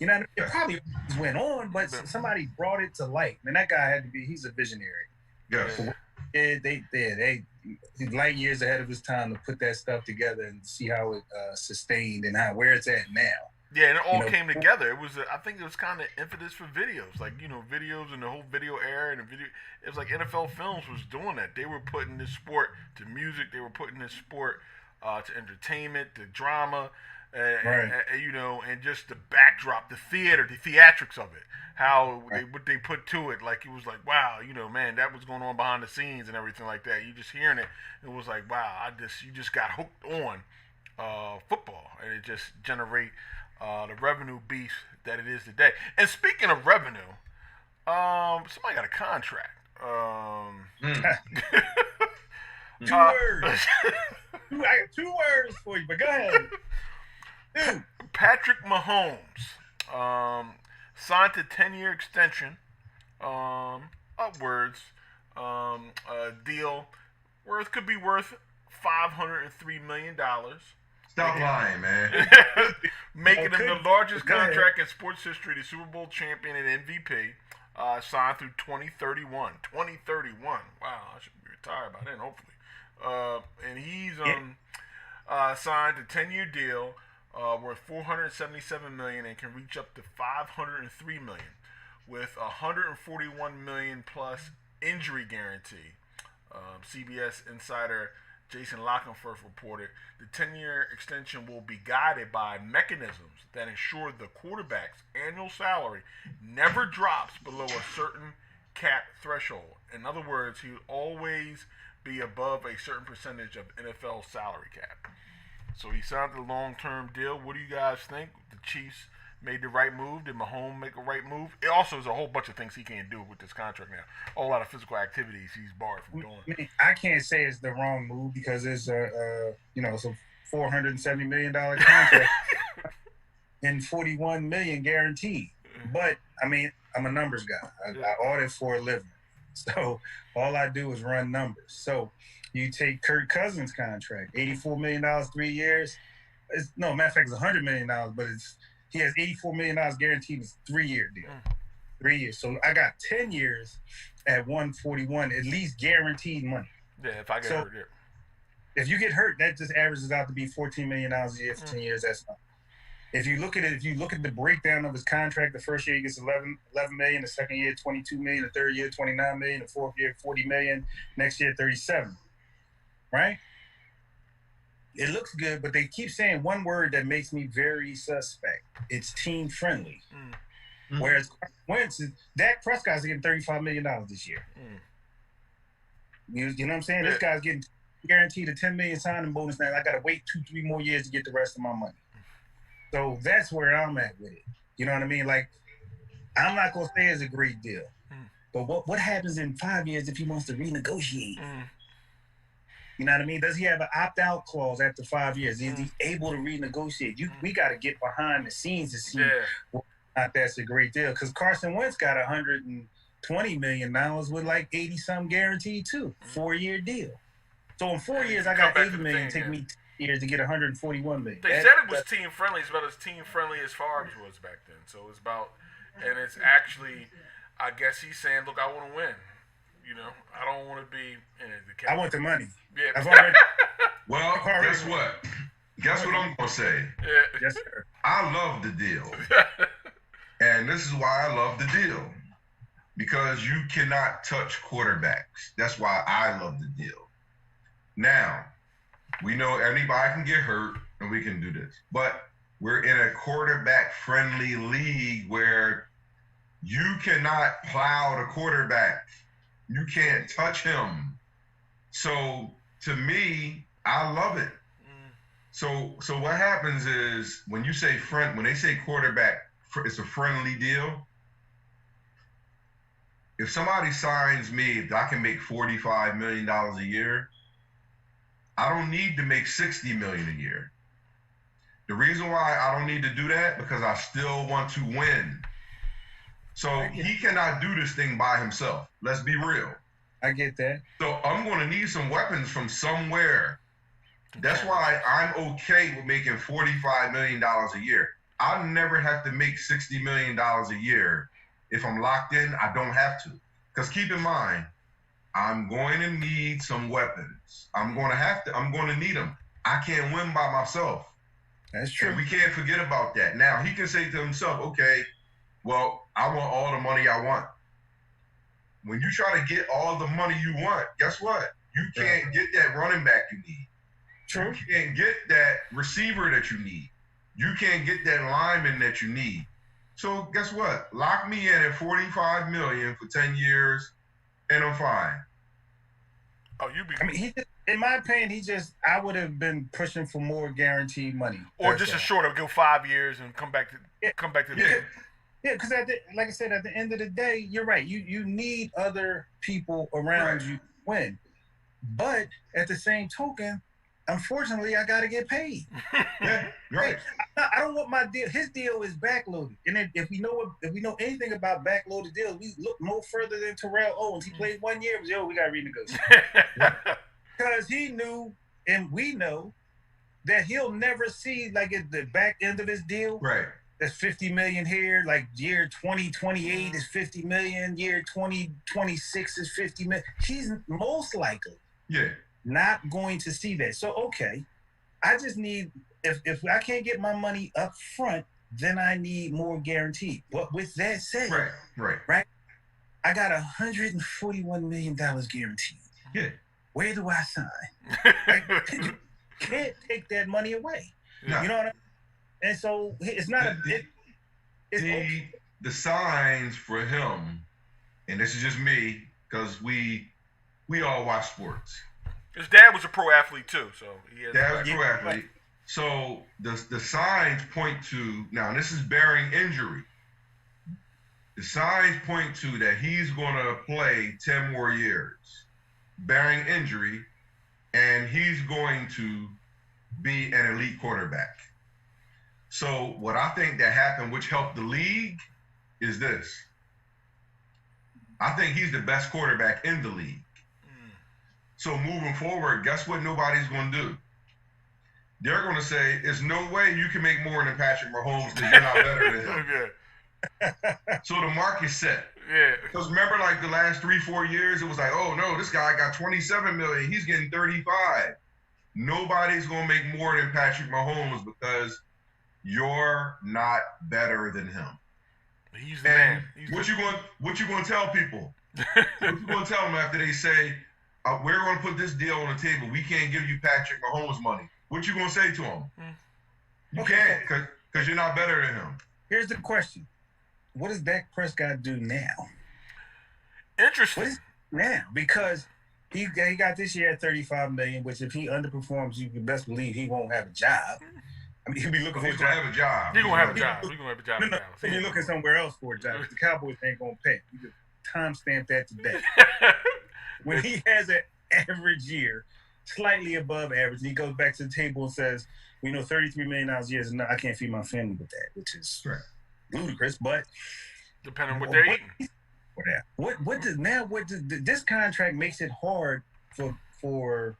Yeah. It probably went on, but somebody brought it to light. And that guy he's a visionary. Yeah. So, he's light years ahead of his time to put that stuff together and see how it sustained and where it's at now. Yeah, and it all came together. It was, I think, it was kind of impetus for videos, like videos and the whole video era and the video. It was like NFL Films was doing that. They were putting this sport to music. They were putting this sport to entertainment, to drama, and just the backdrop, the theatrics of it. How what they put to it, like it was like, wow, man, that was going on behind the scenes and everything like that. You just hearing it, it was like, wow, you just got hooked on football, and it just generate the revenue beast that it is today. And speaking of revenue, somebody got a contract. Two words. I got 2 words for you, but go ahead. Dude, Patrick Mahomes signed a 10-year extension, upwards, deal could be worth $503 million. Stop lying, man. Making him the largest contract in sports history, the Super Bowl champion and MVP, signed through 2031. 2031. Wow, I should be retired by then, hopefully. And he's signed a 10-year deal worth $477 million and can reach up to $503 million with $141 million plus injury guarantee. CBS insider Jason Lockenforth reported the 10-year extension will be guided by mechanisms that ensure the quarterback's annual salary never drops below a certain cap threshold. In other words, he will always be above a certain percentage of NFL salary cap. So he signed a long-term deal. What do you guys think? The Chiefs made the right move. Did Mahomes make a right move? It also is a whole bunch of things he can't do with this contract now. A whole lot of physical activities he's barred from doing. I can't say it's the wrong move because it's it's a $470 million contract and $41 million guaranteed. But I mean, I'm a numbers guy. I audit for a living, so all I do is run numbers. So you take Kirk Cousins' contract, $84 million, 3 years. Matter of fact, it's $100 million, but he has $84 million guaranteed. It's a 3-year deal. 3 years. So I got 10 years at $141, at least guaranteed money. Yeah, if I get hurt, yeah. If you get hurt, that just averages out to be $14 million a year for 10 years. That's not. If you look at the breakdown of his contract, the first year he gets $11 million, the second year $22 million, the third year $29 million, the fourth year $40 million, next year $37. Right? It looks good, but they keep saying one word that makes me very suspect. It's team friendly. Mm-hmm. Whereas Dak Prescott's getting $35 million this year. You know what I'm saying? Yeah. This guy's getting guaranteed a $10 million signing bonus now. I got to wait 2-3 more years to get the rest of my money. So that's where I'm at with it. You know what I mean? Like, I'm not going to say it's a great deal. But what happens in 5 years if he wants to renegotiate? You know what I mean? Does he have an opt-out clause after 5 years? Is he able to renegotiate? We got to get behind the scenes to see whether or not that's a great deal. Because Carson Wentz got $120 million with like 80-something guaranteed too. 4-year deal. So in 4 years, I got $80 million. Take me 2 years to get $141 million. They said it was team friendly. It's about as team friendly as Favre was back then. So it's about, and it's actually, I guess he's saying, look, I want to win. You know, I don't want to be in the cap. I want the money. Yeah. Well, guess what? Guess what I'm going to say? Yeah. Yes, sir. I love the deal. And this is why I love the deal. Because you cannot touch quarterbacks. That's why I love the deal. Now, we know anybody can get hurt and we can do this. But we're in a quarterback-friendly league where you cannot plow the quarterback. You can't touch him. So to me, I love it. So what happens is when you say when they say quarterback, it's a friendly deal. If somebody signs me, if I can make $45 million a year, I don't need to make $60 million a year. The reason why I don't need to do that, because I still want to win. So he cannot do this thing by himself. Let's be real. I get that. So I'm going to need some weapons from somewhere. That's why I'm okay with making $45 million a year. I never have to make $60 million a year. If I'm locked in, I don't have to. Because keep in mind, I'm going to need some weapons. I'm going to need them. I can't win by myself. That's true. And we can't forget about that. Now, he can say to himself, okay, well, I want all the money I want. When you try to get all the money you want, guess what? You can't get that running back you need. True. You can't get that receiver that you need. You can't get that lineman that you need. So guess what? Lock me in at $45 million for 10 years, and I'm fine. I mean, in my opinion, I would have been pushing for more guaranteed money. Or just a shorter, go 5 years and come back to the Yeah, because like I said, at the end of the day, you're right. You need other people around you to win. But at the same token, unfortunately, I got to get paid. Yeah, right. I don't want my deal. His deal is backloaded, and if we know anything about backloaded deals, we look no further than Terrell Owens. He played 1 year. We got to renegotiate because he knew, and we know that he'll never see like at the back end of his deal. Right. That's 50 million here. Like year 2028 is 50 million. Year 2026 is 50 million. He's most likely not going to see that. So okay, I just need if I can't get my money up front, then I need more guaranteed. But with that said, right, I got $141 million guaranteed. Yeah. Where do I sign? You can't take that money away. No. You know what I mean? And so it's not the signs for him, and this is just me because we all watch sports. His dad was a pro athlete too, so dad was a pro athlete. So the signs point to now. This is bearing injury. The signs point to that he's going to play 10 more years, bearing injury, and he's going to be an elite quarterback. So what I think that happened, which helped the league, is this. I think he's the best quarterback in the league. So moving forward, guess what nobody's going to do? They're going to say, there's no way you can make more than Patrick Mahomes because you're not better than him. So the market's set. Yeah. Because remember, like the last 3-4 years, it was like, oh, no, this guy got 27 million. He's getting 35. Nobody's going to make more than Patrick Mahomes because you're not better than him. He's the man. What you going to tell people? What you going to tell them after they say, we're going to put this deal on the table. We can't give you Patrick Mahomes money. What you going to say to him? You can't because you're not better than him. Here's the question. What does Dak Prescott do now? Interesting. What is now? Because he got this year at $35 million, which if he underperforms, you can best believe he won't have a job. I mean, he'll be looking for a job. Have a job. He's going to have a job. He's going to have a job. No, he'll be looking somewhere else for a job. The Cowboys ain't going to pay. You can timestamp that today. When he has an average year, slightly above average, and he goes back to the table and says, we know $33 million a year is I can't feed my family with that, which is ludicrous, but depending on what they're eating. This contract makes it hard for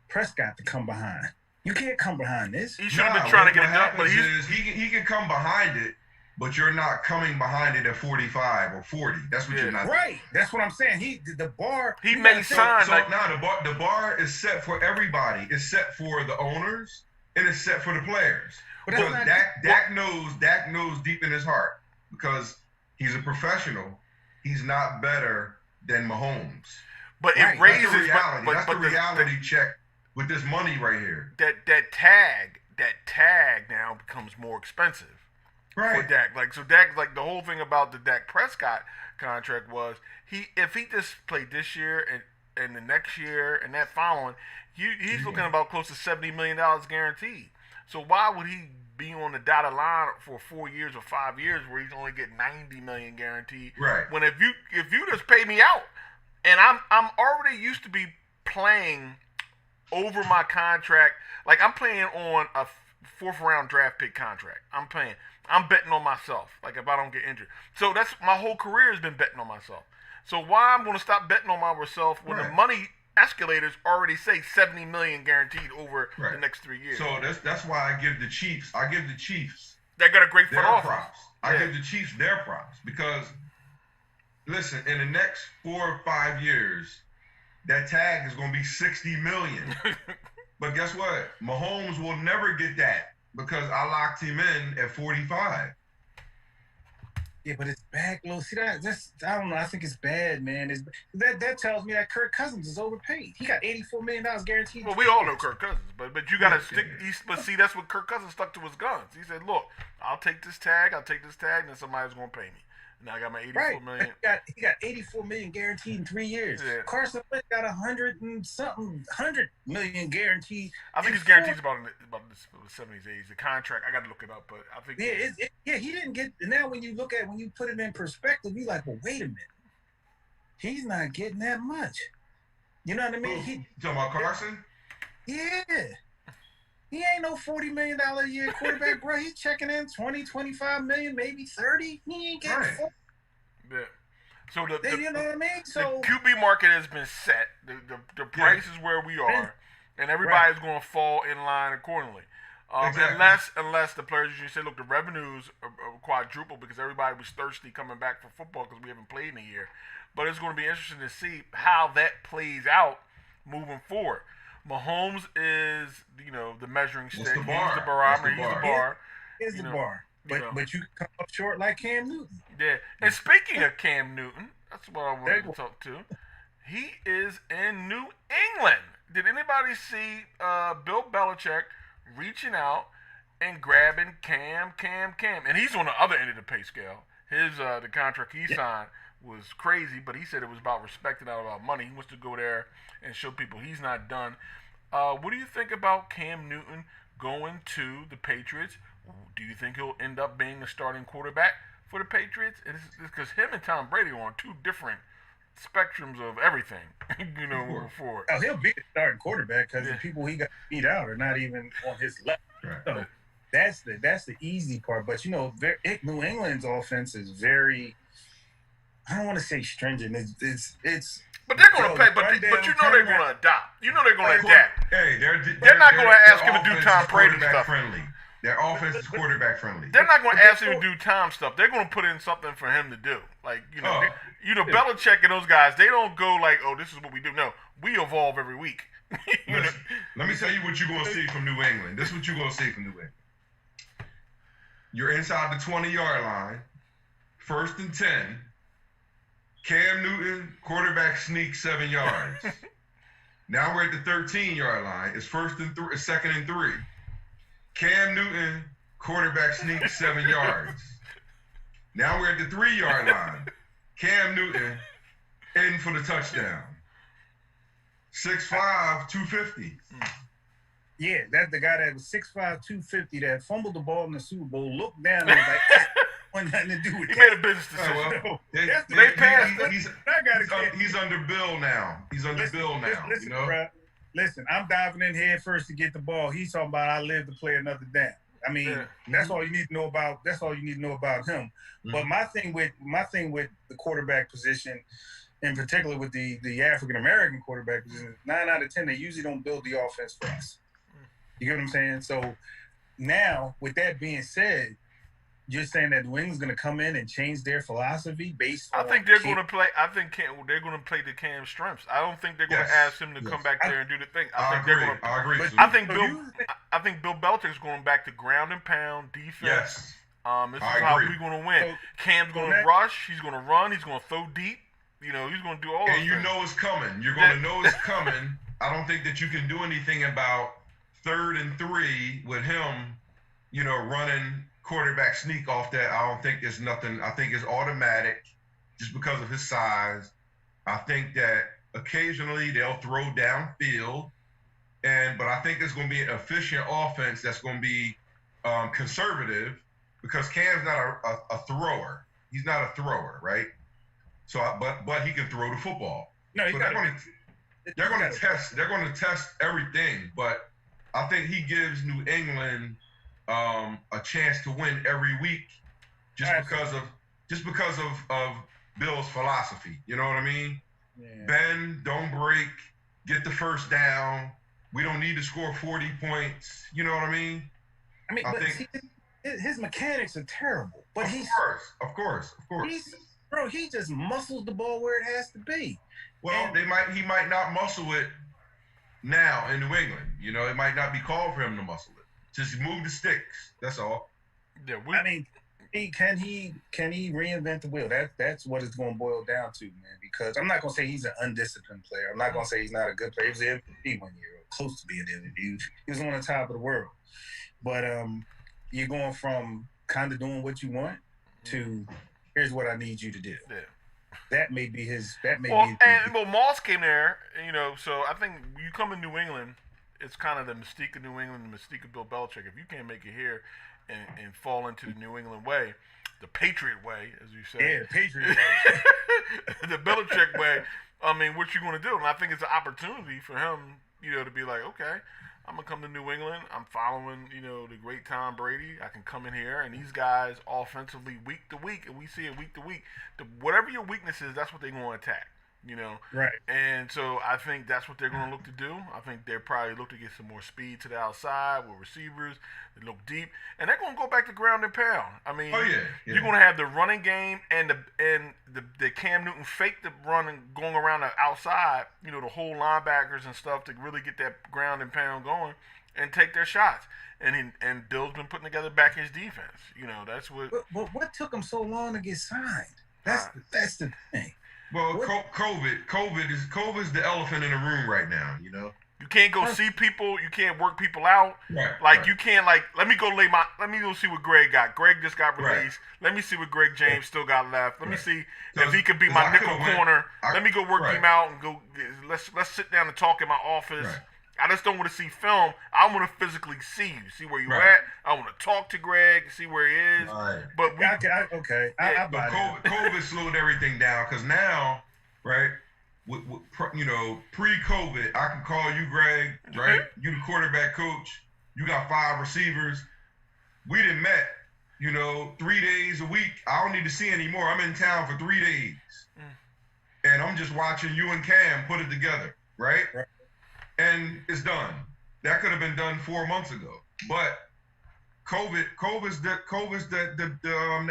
Prescott to come behind. You can't come behind this. He should have been trying to get it done, but he can come behind it, but you're not coming behind it at 45 or 40. That's what you're not doing. Right. That's what I'm saying. The bar. He may sign. So now the bar is set for everybody. It's set for the owners and it's set for the players. But Dak knows deep in his heart because he's a professional. He's not better than Mahomes. But it raises that's the reality check with this money right here. That tag now becomes more expensive. Right. For Dak. Dak, the whole thing about the Dak Prescott contract was if he just played this year and the next year and that following, he's looking about close to $70 million guaranteed. So why would he be on the dotted line for 4 years or 5 years where he's only getting $90 million guaranteed? Right. When if you just pay me out, and I'm already used to be playing over my contract, like I'm playing on a 4th round draft pick contract. I'm betting on myself, like if I don't get injured. So that's my whole career has been betting on myself. So why I'm going to stop betting on myself when the money escalators already say $70 million guaranteed over the next 3 years? So that's why I give the Chiefs. They got a great front office. Props. I give the Chiefs their props because listen, in the next 4 or 5 years, that tag is going to be $60 million. But guess what? Mahomes will never get that. Because I locked him in at 45. Yeah, but it's backload. See that's I don't know. I think it's bad, man. That tells me that Kirk Cousins is overpaid. He got $84 million guaranteed. Well, we all know Kirk Cousins, but you got to stick. But see, that's what Kirk Cousins stuck to his guns. He said, "Look, I'll take this tag, and then somebody's gonna pay me." Now I got my $84 million. He got $84 million guaranteed in 3 years. Yeah. Carson Wentz got $100 million guaranteed. I think his guarantee's about the 70s, 80s. The contract, I got to look it up, but I think. Yeah, he didn't get. Now when you put it in perspective, you're like, well, wait a minute. He's not getting that much. You know what I mean? You talking about Carson? Yeah. He ain't no $40 million a year quarterback, bro. He's checking in 20, 25 million, maybe 30. He ain't getting Right. 40. Yeah. So You know what I mean? the So QB market has been set. The price is where we are, and everybody's going to fall in line accordingly. Exactly. Unless the players usually say, look, the revenues are quadruple because everybody was thirsty coming back for football because we haven't played in a year. But it's going to be interesting to see how that plays out moving forward. Mahomes is, the measuring stick. What's the bar? He's the barometer. That's the He's the bar. bar. here's the bar. you But you can come up short like Cam Newton. Yeah. And speaking of Cam Newton, that's what I wanted to talk to. He is in New England. Did anybody see Bill Belichick reaching out and grabbing Cam? And he's on the other end of the pay scale. His the contract he signed was crazy, but he said it was about respect and not about money. He wants to go there and show people he's not done. What do you think about Cam Newton going to the Patriots? Do you think he'll end up being the starting quarterback for the Patriots? Because him and Tom Brady are on two different spectrums of everything, moving forward. Oh, he'll be the starting quarterback because the people he got beat out are not even on his level. Right. So that's the easy part. But New England's offense is very, I don't want to say stringent. It's But they're going to pay. But they're going to adopt. They're going to adapt. Hey, they're not going to ask him to do Tom Brady stuff. Friendly. Their offense is quarterback friendly. They're not going to ask him to do Tom stuff. They're going to put in something for him to do. Like, Belichick and those guys, they don't go like, oh, this is what we do. No, we evolve every week. Listen, let me tell you what you're going to see from New England. This is what you're going to see from New England. You're inside the 20-yard line, 1st and 10. Cam Newton, quarterback sneak 7 yards. Now we're at the 13-yard line. It's 2nd and 3. Cam Newton, quarterback sneak 7 yards. Now we're at the 3-yard line. Cam Newton, in for the touchdown. 6'5", 250. Yeah, that's the guy that was 6'5", 250 that fumbled the ball in the Super Bowl, looked down and was like, want nothing to do with he that. Made a business decision. They passed. He's under Bill now. Listen, bro, listen, I'm diving in head first to get the ball. He's talking about I live to play another down. I mean, that's all you need to know about. That's all you need to know about him. Mm-hmm. But my thing with the quarterback position, in particular with the African American quarterback position, 9 out of 10 they usually don't build the offense for us. You get what I'm saying? So now, with that being said, you're saying that New England's going to come in and change their philosophy based on. I think they're going to play. They're going to play to Cam's strengths. I don't think they're going to ask him to come back there and do the thing. I agree. I think Bill Belichick's going back to ground and pound defense. Yes. This is how we're going to win. Cam's going to rush. He's going to run. He's going to throw deep. He's going to do all. And you know it's coming. You're going to know it's coming. I don't think that you can do anything about 3rd and 3 with him, running quarterback sneak off that. I don't think there's nothing. I think it's automatic just because of his size. I think that occasionally they'll throw downfield, but I think it's going to be an efficient offense that's going to be conservative because Cam's not a thrower. He's not a thrower, right? So, but he can throw the football. No, so they're going to test everything, but I think he gives New England a chance to win every week just because of Bill's philosophy. You know what I mean? Yeah. Bend, don't break, get the first down. We don't need to score 40 points. You know what I mean? I think his mechanics are terrible. But of course. He just muscles the ball where it has to be. Well, he might not muscle it now in New England. It might not be called for him to muscle it. Just move the sticks. That's all. Yeah, can he reinvent the wheel? That's what it's going to boil down to, man. Because I'm not going to say he's an undisciplined player. I'm not going to say he's not a good player. He was an MVP 1 year, or close to being an MVP. He was on the top of the world. But you're going from kind of doing what you want to here's what I need you to do. Yeah. That may be his. Moss came there, So I think you come in New England. It's kind of the mystique of New England, the mystique of Bill Belichick. If you can't make it here and fall into the New England way, the Patriot way, as you say. Yeah, the Patriot way. The Belichick way, what you going to do? And I think it's an opportunity for him to be like, okay, I'm gonna come to New England. I'm following, the great Tom Brady. I can come in here, and these guys offensively week to week, and we see it week to week. Whatever your weakness is, that's what they're gonna attack. Right. And so I think that's what they're going to look to do. I think they're probably look to get some more speed to the outside with receivers. They look deep, and they're going to go back to ground and pound. I mean, you're going to have the running game and the Cam Newton fake the run and going around the outside. The whole linebackers and stuff to really get that ground and pound going and take their shots. And Bill's been putting together back his defense. That's what. But what took him so long to get signed? That's the thing. Well, COVID's the elephant in the room right now, You can't go see people. You can't work people out. Right, you can't let me go see what Greg got. Greg just got released. Right. Let me see what Greg James still got left. Let me see if he could be my nickel corner. Let me go work him out and go. Let's sit down and talk in my office. Right. I just don't want to see film. I want to physically see you, see where you're at. I want to talk to Greg, see where he is. Right. But COVID slowed everything down because now, right, pre-COVID, I can call you, Greg, right? You the quarterback coach. You got 5 receivers. We done met, 3 days a week. I don't need to see anymore. I'm in town for 3 days. And I'm just watching you and Cam put it together, right? And it's done. That could have been done 4 months ago. But COVID's the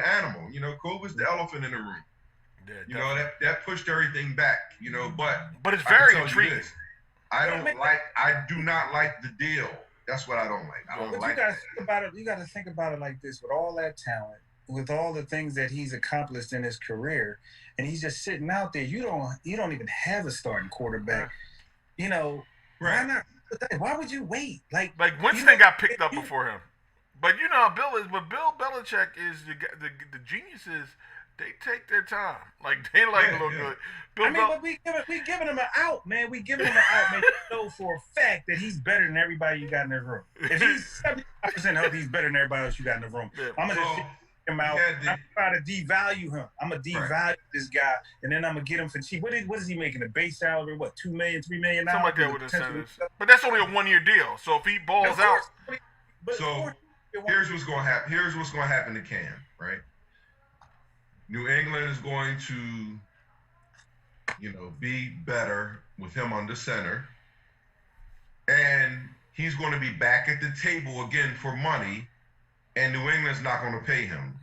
animal. COVID's the elephant in the room. Yeah, that pushed everything back. But it's very intriguing. I do not like the deal. That's what I don't like. I don't like. You got to think about it like this: with all that talent, with all the things that he's accomplished in his career, and he's just sitting out there. You don't even have a starting quarterback. Why not? Why would you wait? Like Winston got picked up before him. But how Bill is. But Bill Belichick is the geniuses. They take their time. They look good. But we giving him an out, man. We giving him an out, man. You know for a fact that he's better than everybody you got in the room. If he's 75% healthy, he's better than everybody else you got in the room. Yeah. I'm gonna shit him out. I'm trying to devalue him. I'm gonna devalue this guy, and then I'm gonna get him for cheap. What is he making? A base salary? What, $2 million, $3 million? Something like that with incentives. But that's only a 1-year deal. So if he balls out, here's what's gonna happen. Here's what's gonna happen to Cam, right? New England is going to, be better with him under center. And he's going to be back at the table again for money. And New England's not going to pay him,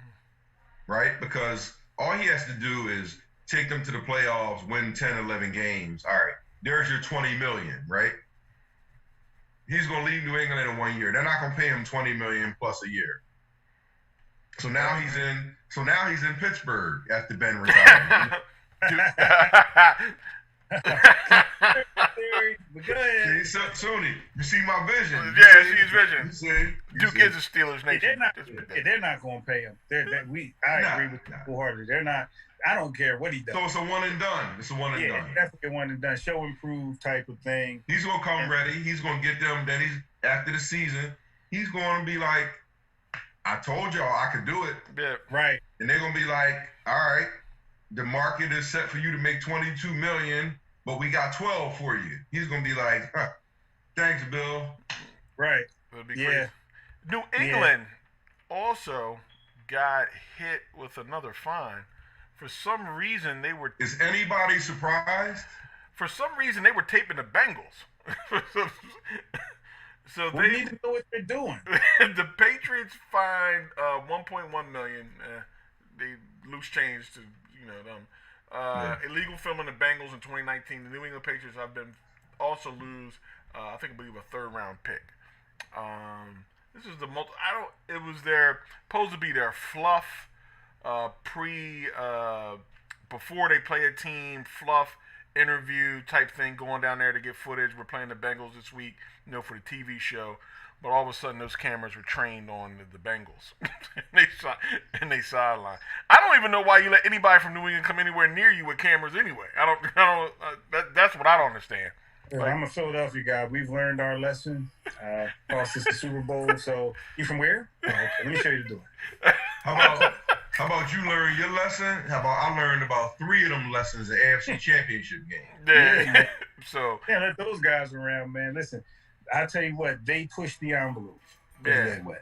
right? Because all he has to do is take them to the playoffs, win 10, 11 games. All right, there's your $20 million, right? He's going to leave New England in 1 year. They're not going to pay him $20 million plus a year. So now he's in Pittsburgh after Ben retired. Sunni, you see my vision. Yeah, I see his vision. Duke is a Steelers nation. They're not going to pay him. I agree with you wholeheartedly. They're not. I don't care what he does. So it's a one and done. It's a one and done. Definitely a one and done. Show improve type of thing. He's going to come ready. He's going to get them. Then after the season, he's going to be like, I told y'all I could do it. Yeah. Right. And they're going to be like, all right, the market is set for you to make $22 million, but we got 12 for you. He's going to be like, thanks, Bill. Right. It'll be crazy. New England also got hit with another fine. For some reason, they were... Is anybody surprised? For some reason, they were taping the Bengals. So we need to know what they're doing. The Patriots fined $1.1 million. They loose change to them. Illegal filming the Bengals in 2019. The New England Patriots have been also lose. I believe a 3rd round pick. This is the most. It was supposed to be their fluff before they play a team fluff interview type thing, going down there to get footage. We're playing the Bengals this week, for the TV show. But all of a sudden, those cameras were trained on the Bengals, and they sideline. I don't even know why you let anybody from New England come anywhere near you with cameras anyway. That's what I don't understand. Well, I'm a Philadelphia guy. We've learned our lesson. Cost us the Super Bowl. So you from where? Oh, okay. Let me show you the door. How How about you learn your lesson? How about I learned about 3 of them lessons in AFC Championship game? Yeah. So yeah, let those guys around, man. Listen, I tell you what, they push the envelope. Put it that way.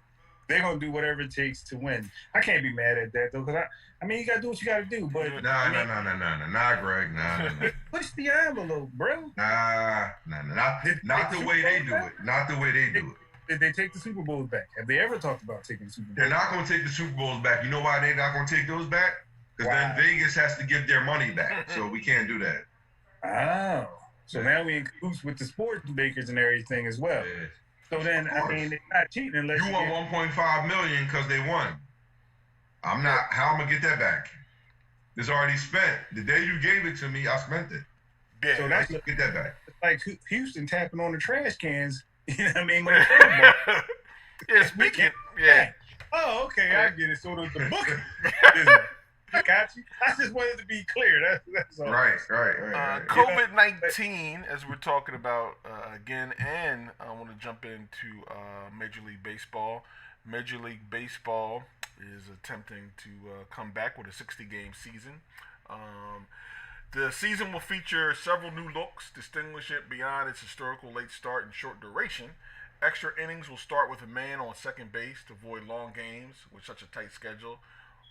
They're gonna do whatever it takes to win. I can't be mad at that though, because I mean, you gotta do what you gotta do. But nah, Greg, nah. Push the envelope, bro. Nah, not the way they do it. Not the way they do it. Did they take the Super Bowls back? Have they ever talked about taking the Super Bowls? They're not going to take the Super Bowls back. You know why they're not going to take those back? Because then Vegas has to give their money back. So we can't do that. Oh. So now we in cahoots with the sports makers and everything as well. Yeah. So then, I mean, it's not cheating unless you won $1.5 million because they won. I'm not. How am I going to get that back? It's already spent. The day you gave it to me, I spent it. Yeah. So that's get that back. Like Houston tapping on the trash cans. You know what I mean? Yeah, speaking. Yeah. Oh, okay. I get it. So the book. I got you. I just wanted to be clear. That's all. Right. COVID-19, as we're talking about again, and I want to jump into Major League Baseball. Major League Baseball is attempting to come back with a 60-game season. The season will feature several new looks, distinguish it beyond its historical late start and short duration. Extra innings will start with a man on second base to avoid long games with such a tight schedule.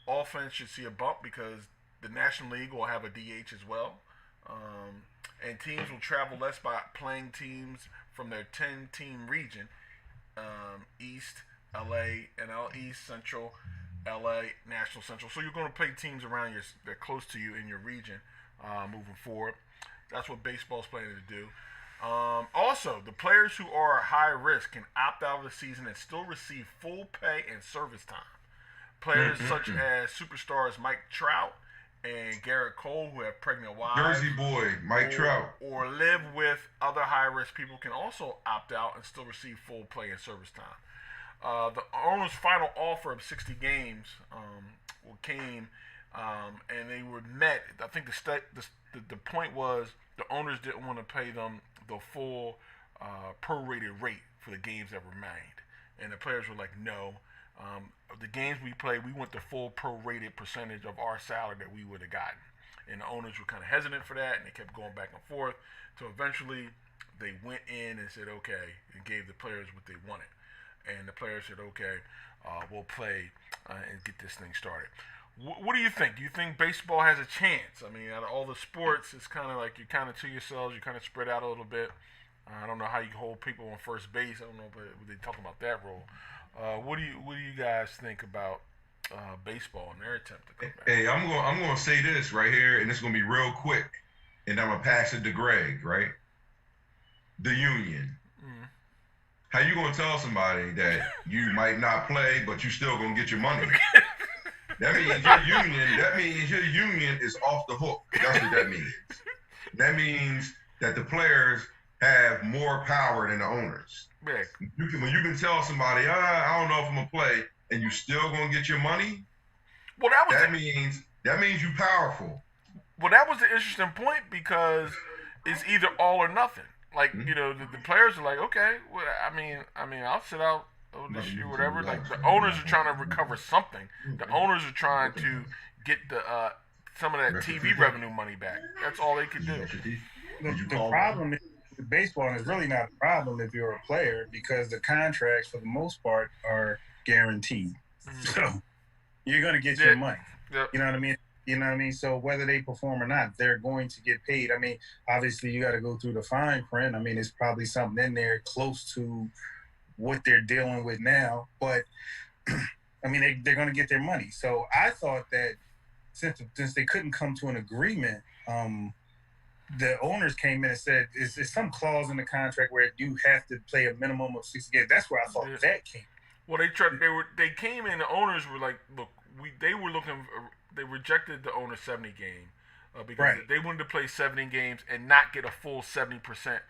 Offense should see a bump because the National League will have a DH as well. And teams will travel less by playing teams from their 10-team region. East, LA, NL East, Central, LA, National Central. So you're going to play teams around they're close to you in your region. Moving forward, that's what baseball's planning to do. Also, the players who are high risk can opt out of the season and still receive full pay and service time. Players such as superstars Mike Trout and Garrett Cole, who have pregnant wives, Jersey boy Mike Trout, or live with other high risk people, can also opt out and still receive full pay and service time. The owner's final offer of 60 games came. And they were met. I think the point was the owners didn't want to pay them the full prorated rate for the games that were made, and the players were like, "No, the games we played, we want the full prorated percentage of our salary that we would have gotten." And the owners were kind of hesitant for that, and they kept going back and forth. So eventually, they went in and said, "Okay," and gave the players what they wanted, and the players said, "Okay, we'll play and get this thing started." What do you think? Do you think baseball has a chance? I mean, out of all the sports, it's kind of like you're kind of to yourselves. You're kind of spread out a little bit. I don't know how you hold people on first base. I don't know if they talking about that role. What do you guys think about baseball and their attempt to come back? Hey, I'm gonna say this right here, and it's gonna be real quick, and I'm gonna pass it to Greg. Right? The union. Mm-hmm. How you gonna tell somebody that you might not play, but you still gonna get your money? That means your union is off the hook. That's what that means. That means that the players have more power than the owners. Yeah. When you can tell somebody, I don't know if I'm gonna play, and you still gonna get your money. Well, that means you powerful. Well, that was the interesting point because it's either all or nothing. Like the players are like, okay, well, I mean, I'll sit out. This year, whatever. Like the owners are trying to recover something. The owners are trying to get some of that TV revenue money back. That's all they can do. The problem is with baseball, and it's really not a problem if you're a player because the contracts, for the most part, are guaranteed. So you're going to get your money. Yep. You know what I mean? You know what I mean? So whether they perform or not, they're going to get paid. I mean, obviously, you got to go through the fine print. I mean, there's probably something in there close to what they're dealing with now, but I mean they're going to get their money. So I thought that since they couldn't come to an agreement, the owners came in and said, "Is some clause in the contract where you have to play a minimum of 60 games?" That's where I thought that came. Well, they came in. The owners were like, "Look, they rejected the owner 70 game because they wanted to play 70 games and not get a full 70%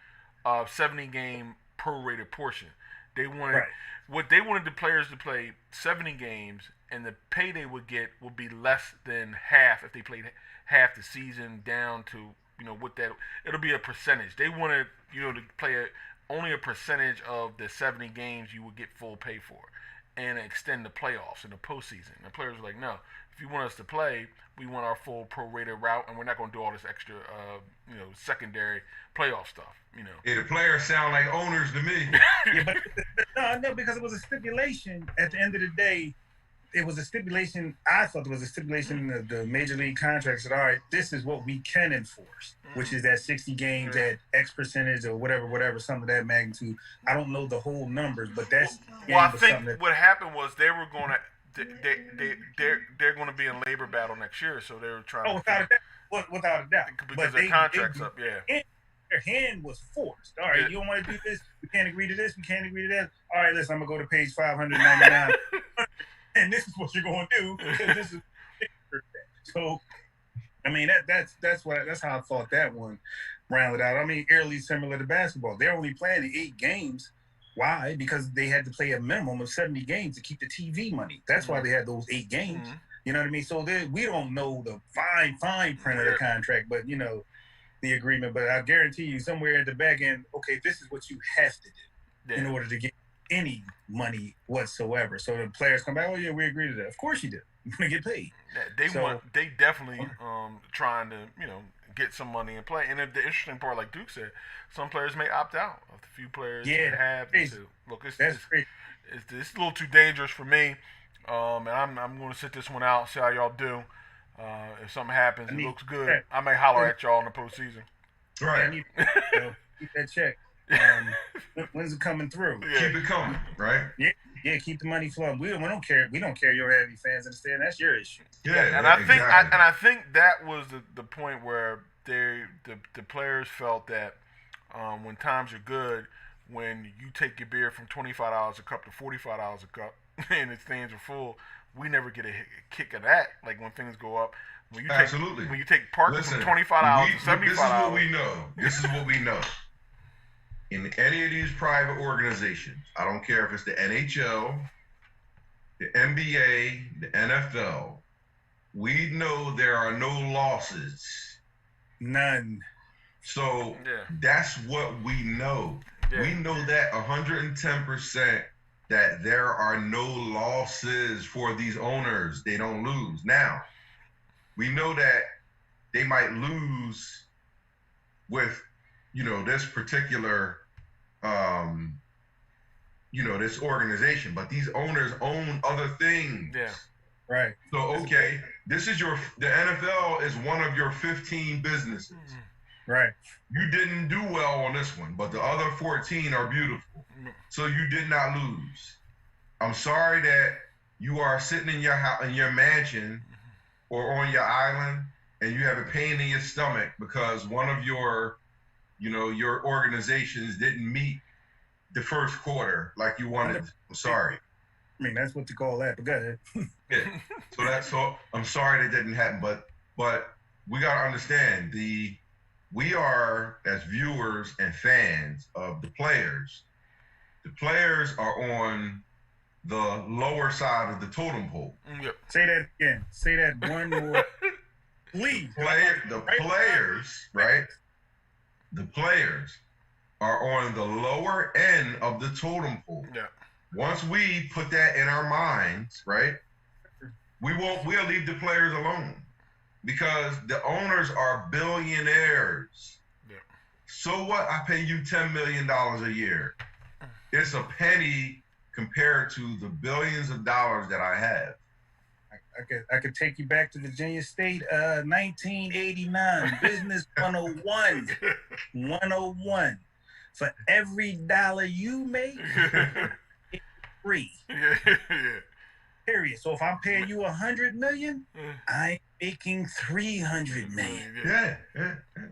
of 70 game prorated portion." They wanted what they wanted the players to play 70 games, and the pay they would get would be less than half if they played half the season down to what that it'll be a percentage. They wanted to play only a percentage of the 70 games you would get full pay for, and extend the playoffs in the postseason. The players were like, no, if you want us to play, we want our full prorated route, and we're not going to do all this extra, secondary playoff stuff. Yeah, the players sound like owners to me. Yeah, but no, because it was a stipulation. At the end of the day, it was a stipulation. I thought there was a stipulation in the major league contracts that, all right, this is what we can enforce, which is that 60 games at X percentage or whatever, something of that magnitude. I don't know the whole numbers, but that's I think what happened was they were going to. They're going to be in labor battle next year, so they were trying. Oh, without a doubt, because their contract's up. Yeah, their hand was forced. All right, you don't want to do this. We can't agree to this. We can't agree to that. All right, listen, I'm gonna go to page 599, and this is what you're going to do because this is. So, I mean that's how I thought that one rounded out. I mean, eerily similar to basketball. They're only playing 8 games. Why? Because they had to play a minimum of 70 games to keep the TV money. That's why they had those 8 games. You know what I mean? So we don't know the fine print of the contract, but the agreement. But I guarantee you, somewhere at the back end, okay, this is what you have to do in order to get any money whatsoever. So the players come back, oh yeah, we agree to that. Of course you did. You're gonna get paid. Yeah, they definitely trying to get some money in play. And the interesting part, like Duke said, some players may opt out. A few players have to. Look, it's a little too dangerous for me. And I'm going to sit this one out, see how y'all do. If something happens, it looks good, I may holler at y'all in the postseason. Right. Keep that check. When's it coming through? Yeah. Keep it coming, right? Yeah, keep the money flowing. We don't care. We don't care. You don't have any fans in the stand. That's your issue. Yeah, and I think that was the point where the players felt that when times are good, when you take your beer from $25 a cup to $45 a cup, and the stands are full, we never get a kick of that. Like when things go up, when you take parking from $25 to $75. This is what we know. This is what we know. In any of these private organizations, I don't care if it's the NHL, the NBA, the NFL, we know there are no losses. None. So that's what we know. Yeah. We know that 110% that there are no losses for these owners. They don't lose. Now, we know that they might lose with, this particular, this organization, but these owners own other things. Yeah. Right. So, okay, the NFL is one of your 15 businesses. Right. You didn't do well on this one, but the other 14 are beautiful. So you did not lose. I'm sorry that you are sitting in your mansion or on your island and you have a pain in your stomach because one of your organizations didn't meet the first quarter like you wanted. I'm sorry. I mean, that's what you call that, but go ahead. Yeah. So I'm sorry that didn't happen, but we got to understand we are, as viewers and fans of the players are on the lower side of the totem pole. Yep. Say that again. Say that one more. Please. The players are on the lower end of the totem pole. Yeah. Once we put that in our minds, right, we'll leave the players alone because the owners are billionaires. Yeah. So what? I pay you $10 million a year. It's a penny compared to the billions of dollars that I have. I could take you back to Virginia State, 1989, Business 101. 101. For every dollar you make, it's free. Yeah. Period. So if I'm paying you $100 million, I'm making $300 million. Yeah.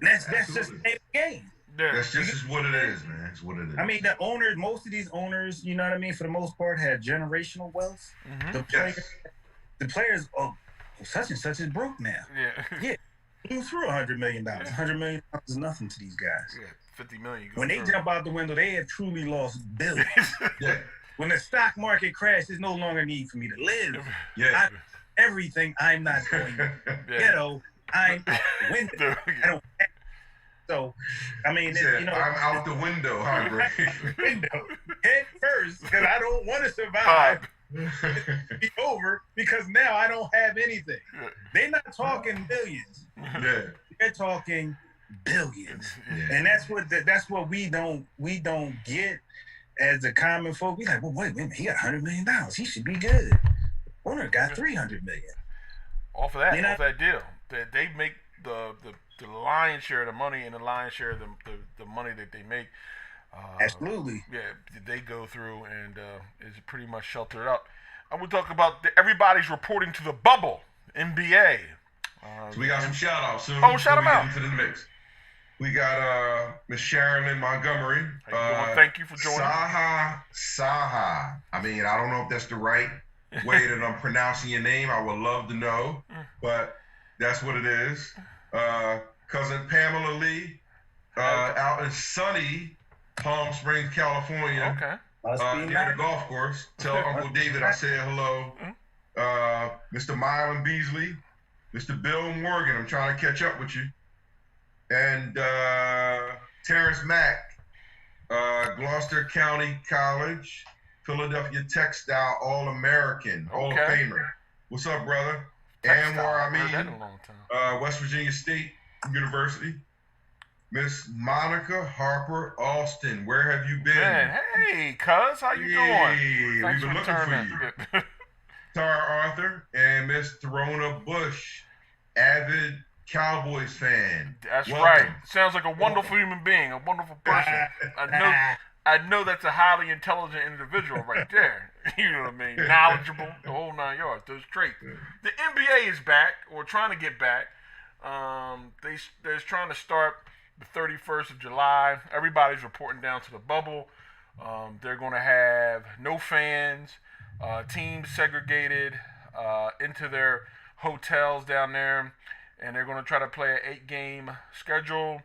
That's just the game. Yeah. That's just what it is, man. It's what it is. I mean, most of these owners, you know what I mean, for the most part, had generational wealth. Mm-hmm. The players, such and such is broke now. Yeah. Blew through $100 million. $100 million is nothing to these guys. Yeah, $50 million. When they jump out the window, they have truly lost billions. Yeah. When the stock market crashes, there's no longer need for me to live. Yeah. Everything I'm not going ghetto, I'm out the window. I don't. So, I mean, I'm out the window, huh, Greg? Window head first because I don't want to survive be over because now I don't have anything. They're not talking millions. Yeah. They're talking billions. Yeah. And that's what we don't get as the common folk. We like, well, wait a minute, he got $100 million. He should be good. Owner got $300 million. Off of that deal. They make the lion's share of the money, and the lion's share of the money that they make. Absolutely. Yeah, they go through and is pretty much sheltered up. I would talk about everybody's reporting to the bubble, NBA. So we got some shout outs soon. Oh, shout them out. Into the mix. We got Miss Sherilyn Montgomery. Thank you for joining. Saha. I mean, I don't know if that's the right way that I'm pronouncing your name. I would love to know, but that's what it is. Cousin Pamela Lee, out in sunny Palm Springs, California. Okay. Near the golf course. Tell Uncle David I said hello. Mr. Myron Beasley, Mr. Bill Morgan, I'm trying to catch up with you. And Terrence Mack, Gloucester County College, Philadelphia Textile All-American, Hall of Famer. What's up, brother? Anwar Amin, West Virginia State University. Miss Monica Harper Austin, where have you been? Man, hey, cuz, how you doing? We've been looking for you. Tara Arthur and Miss Therona Bush, avid Cowboys fan. That's Welcome. right. Sounds like a wonderful human being, a wonderful person. I know that's a highly intelligent individual right there. You know what I mean? Knowledgeable, the whole 9 yards. Those traits. The NBA is back, or trying to get back. They're trying to start the 31st of July. Everybody's reporting down to the bubble. They're going to have no fans, teams segregated into their hotels down there, and they're going to try to play an 8-game schedule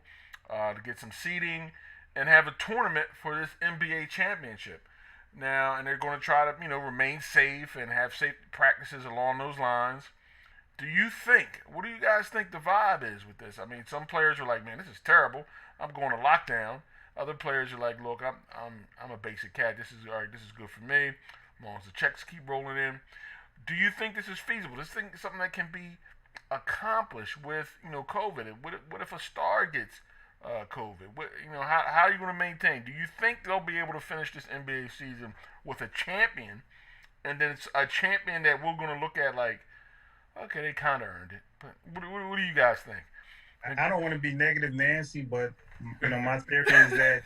to get some seeding and have a tournament for this NBA championship. Now, and they're going to try to, remain safe and have safe practices along those lines. What do you guys think the vibe is with this? I mean, some players are like, man, this is terrible. I'm going to lockdown. Other players are like, look, I'm a basic cat. This is all right. This is good for me, as long as the checks keep rolling in. Do you think this is feasible? This thing is something that can be accomplished with, COVID. What if a star gets COVID? How are you going to maintain? Do you think they'll be able to finish this NBA season with a champion, and then it's a champion that we're going to look at like, okay, they kind of earned it. But what do you guys think? I don't want to be negative Nancy, but my theory is that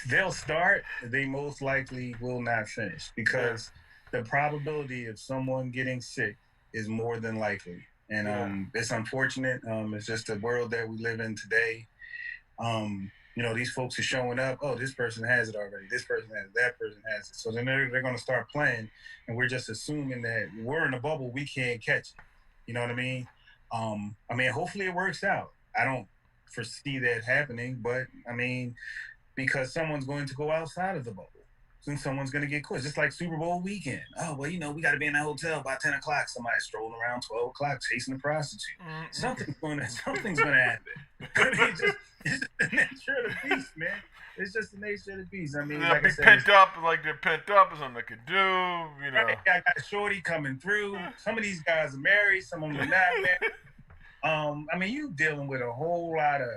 they'll start. They most likely will not finish because the probability of someone getting sick is more than likely. And it's unfortunate. It's just the world that we live in today. These folks are showing up. Oh, this person has it already. This person has it. That person has it. So then they're going to start playing, and we're just assuming that we're in a bubble. We can't catch it. You know what I mean? Hopefully it works out. I don't foresee that happening, but because someone's going to go outside of the bubble. Soon someone's going to get caught. Just like Super Bowl weekend. Oh, well, we got to be in that hotel by 10 o'clock. Somebody's strolling around 12 o'clock chasing a prostitute. Something's going to happen. It's just the nature of the beast, man. It's just the nature of the beast. Like I said, pent up, like they're pent up. There's something they could do, I got a shorty coming through. Some of these guys are married. Some of them are not married. You dealing with a whole lot of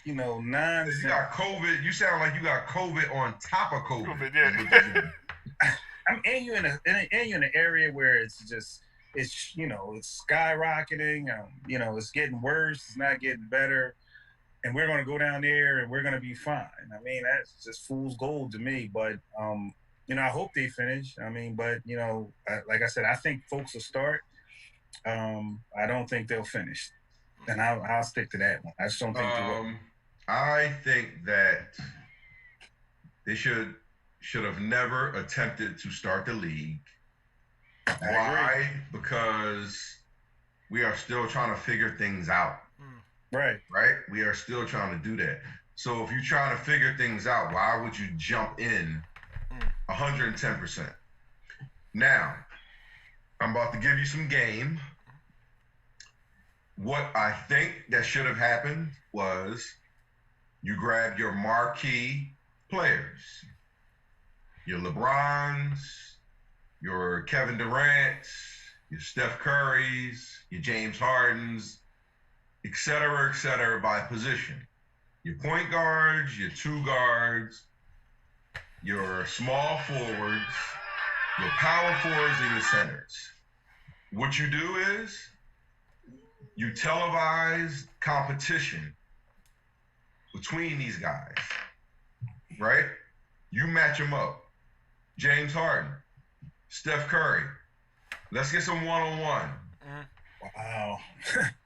nonsense. You got COVID. You sound like you got COVID on top of COVID. And you're in an area where it's skyrocketing. It's getting worse. It's not getting better. And we're going to go down there and we're going to be fine. That's just fool's gold to me. But I hope they finish. But like I said, I think folks will start. I don't think they'll finish, and I'll stick to that one. I just don't think they will. I think that they should have never attempted to start the league. Why? Because we are still trying to figure things out. Right. We are still trying to do that. So if you're trying to figure things out, why would you jump in 110%? Now, I'm about to give you some game. What I think that should have happened was you grab your marquee players, your LeBrons, your Kevin Durant's, your Steph Curry's, your James Harden's, et cetera, by position. Your point guards, your two guards, your small forwards, your power forwards, and your centers. What you do is you televise competition between these guys, right? You match them up. James Harden, Steph Curry. Let's get some one-on-one. Wow.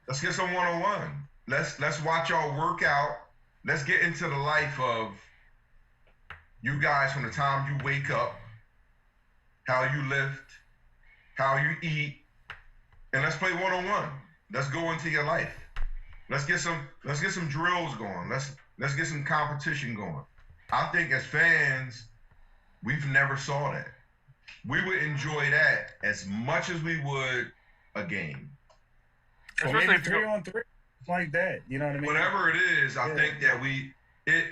Let's get some one-on-one. Let's watch y'all work out. Let's get into the life of you guys from the time you wake up, how you lift, how you eat, and let's play one-on-one. Let's go into your life. Let's get some drills going. Let's get some competition going. I think as fans, we've never saw that. We would enjoy that as much as we would a game. Or maybe 3-on-3, like that. You know what I mean? Whatever it is, I think that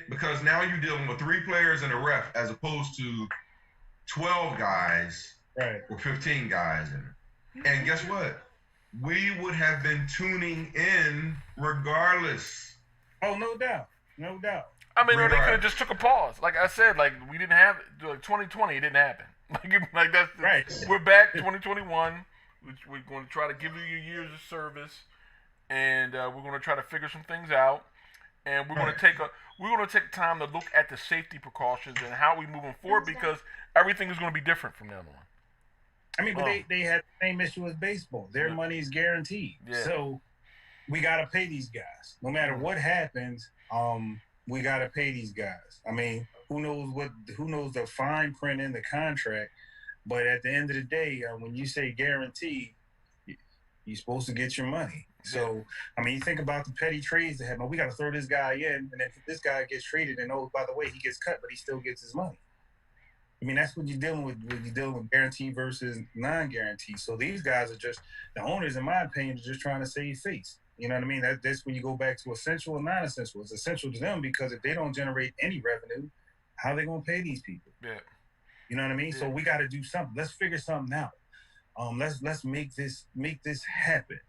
because now you're dealing with 3 players and a ref as opposed to 12 guys or 15 guys in it. And guess what? We would have been tuning in regardless. Oh, no doubt. No doubt. I mean, or they could have just took a pause. Like I said, like we didn't have 2020. It didn't happen. Like that's right. We're back 2021. We're going to try to give you your years of service, and we're going to try to figure some things out. And we're going to take time to look at the safety precautions and how we moving forward because everything is going to be different from now on. I mean, but they had the same issue as baseball. Their money is guaranteed, so we got to pay these guys no matter what happens. We got to pay these guys. I mean, who knows the fine print in the contract, but at the end of the day, when you say guaranteed, you're supposed to get your money. So, I mean, you think about the petty trades that happen. We got to throw this guy in, and then this guy gets traded, and by the way, he gets cut, but he still gets his money. I mean, that's what you're dealing with when you're dealing with guarantee versus non-guarantee. So these guys are just, the owners, in my opinion, are just trying to save face. You know what I mean? That's when you go back to essential and non-essential. It's essential to them because if they don't generate any revenue, how are they going to pay these people? Yeah. You know what I mean? Yeah. So we got to do something. Let's figure something out. Let's make this happen.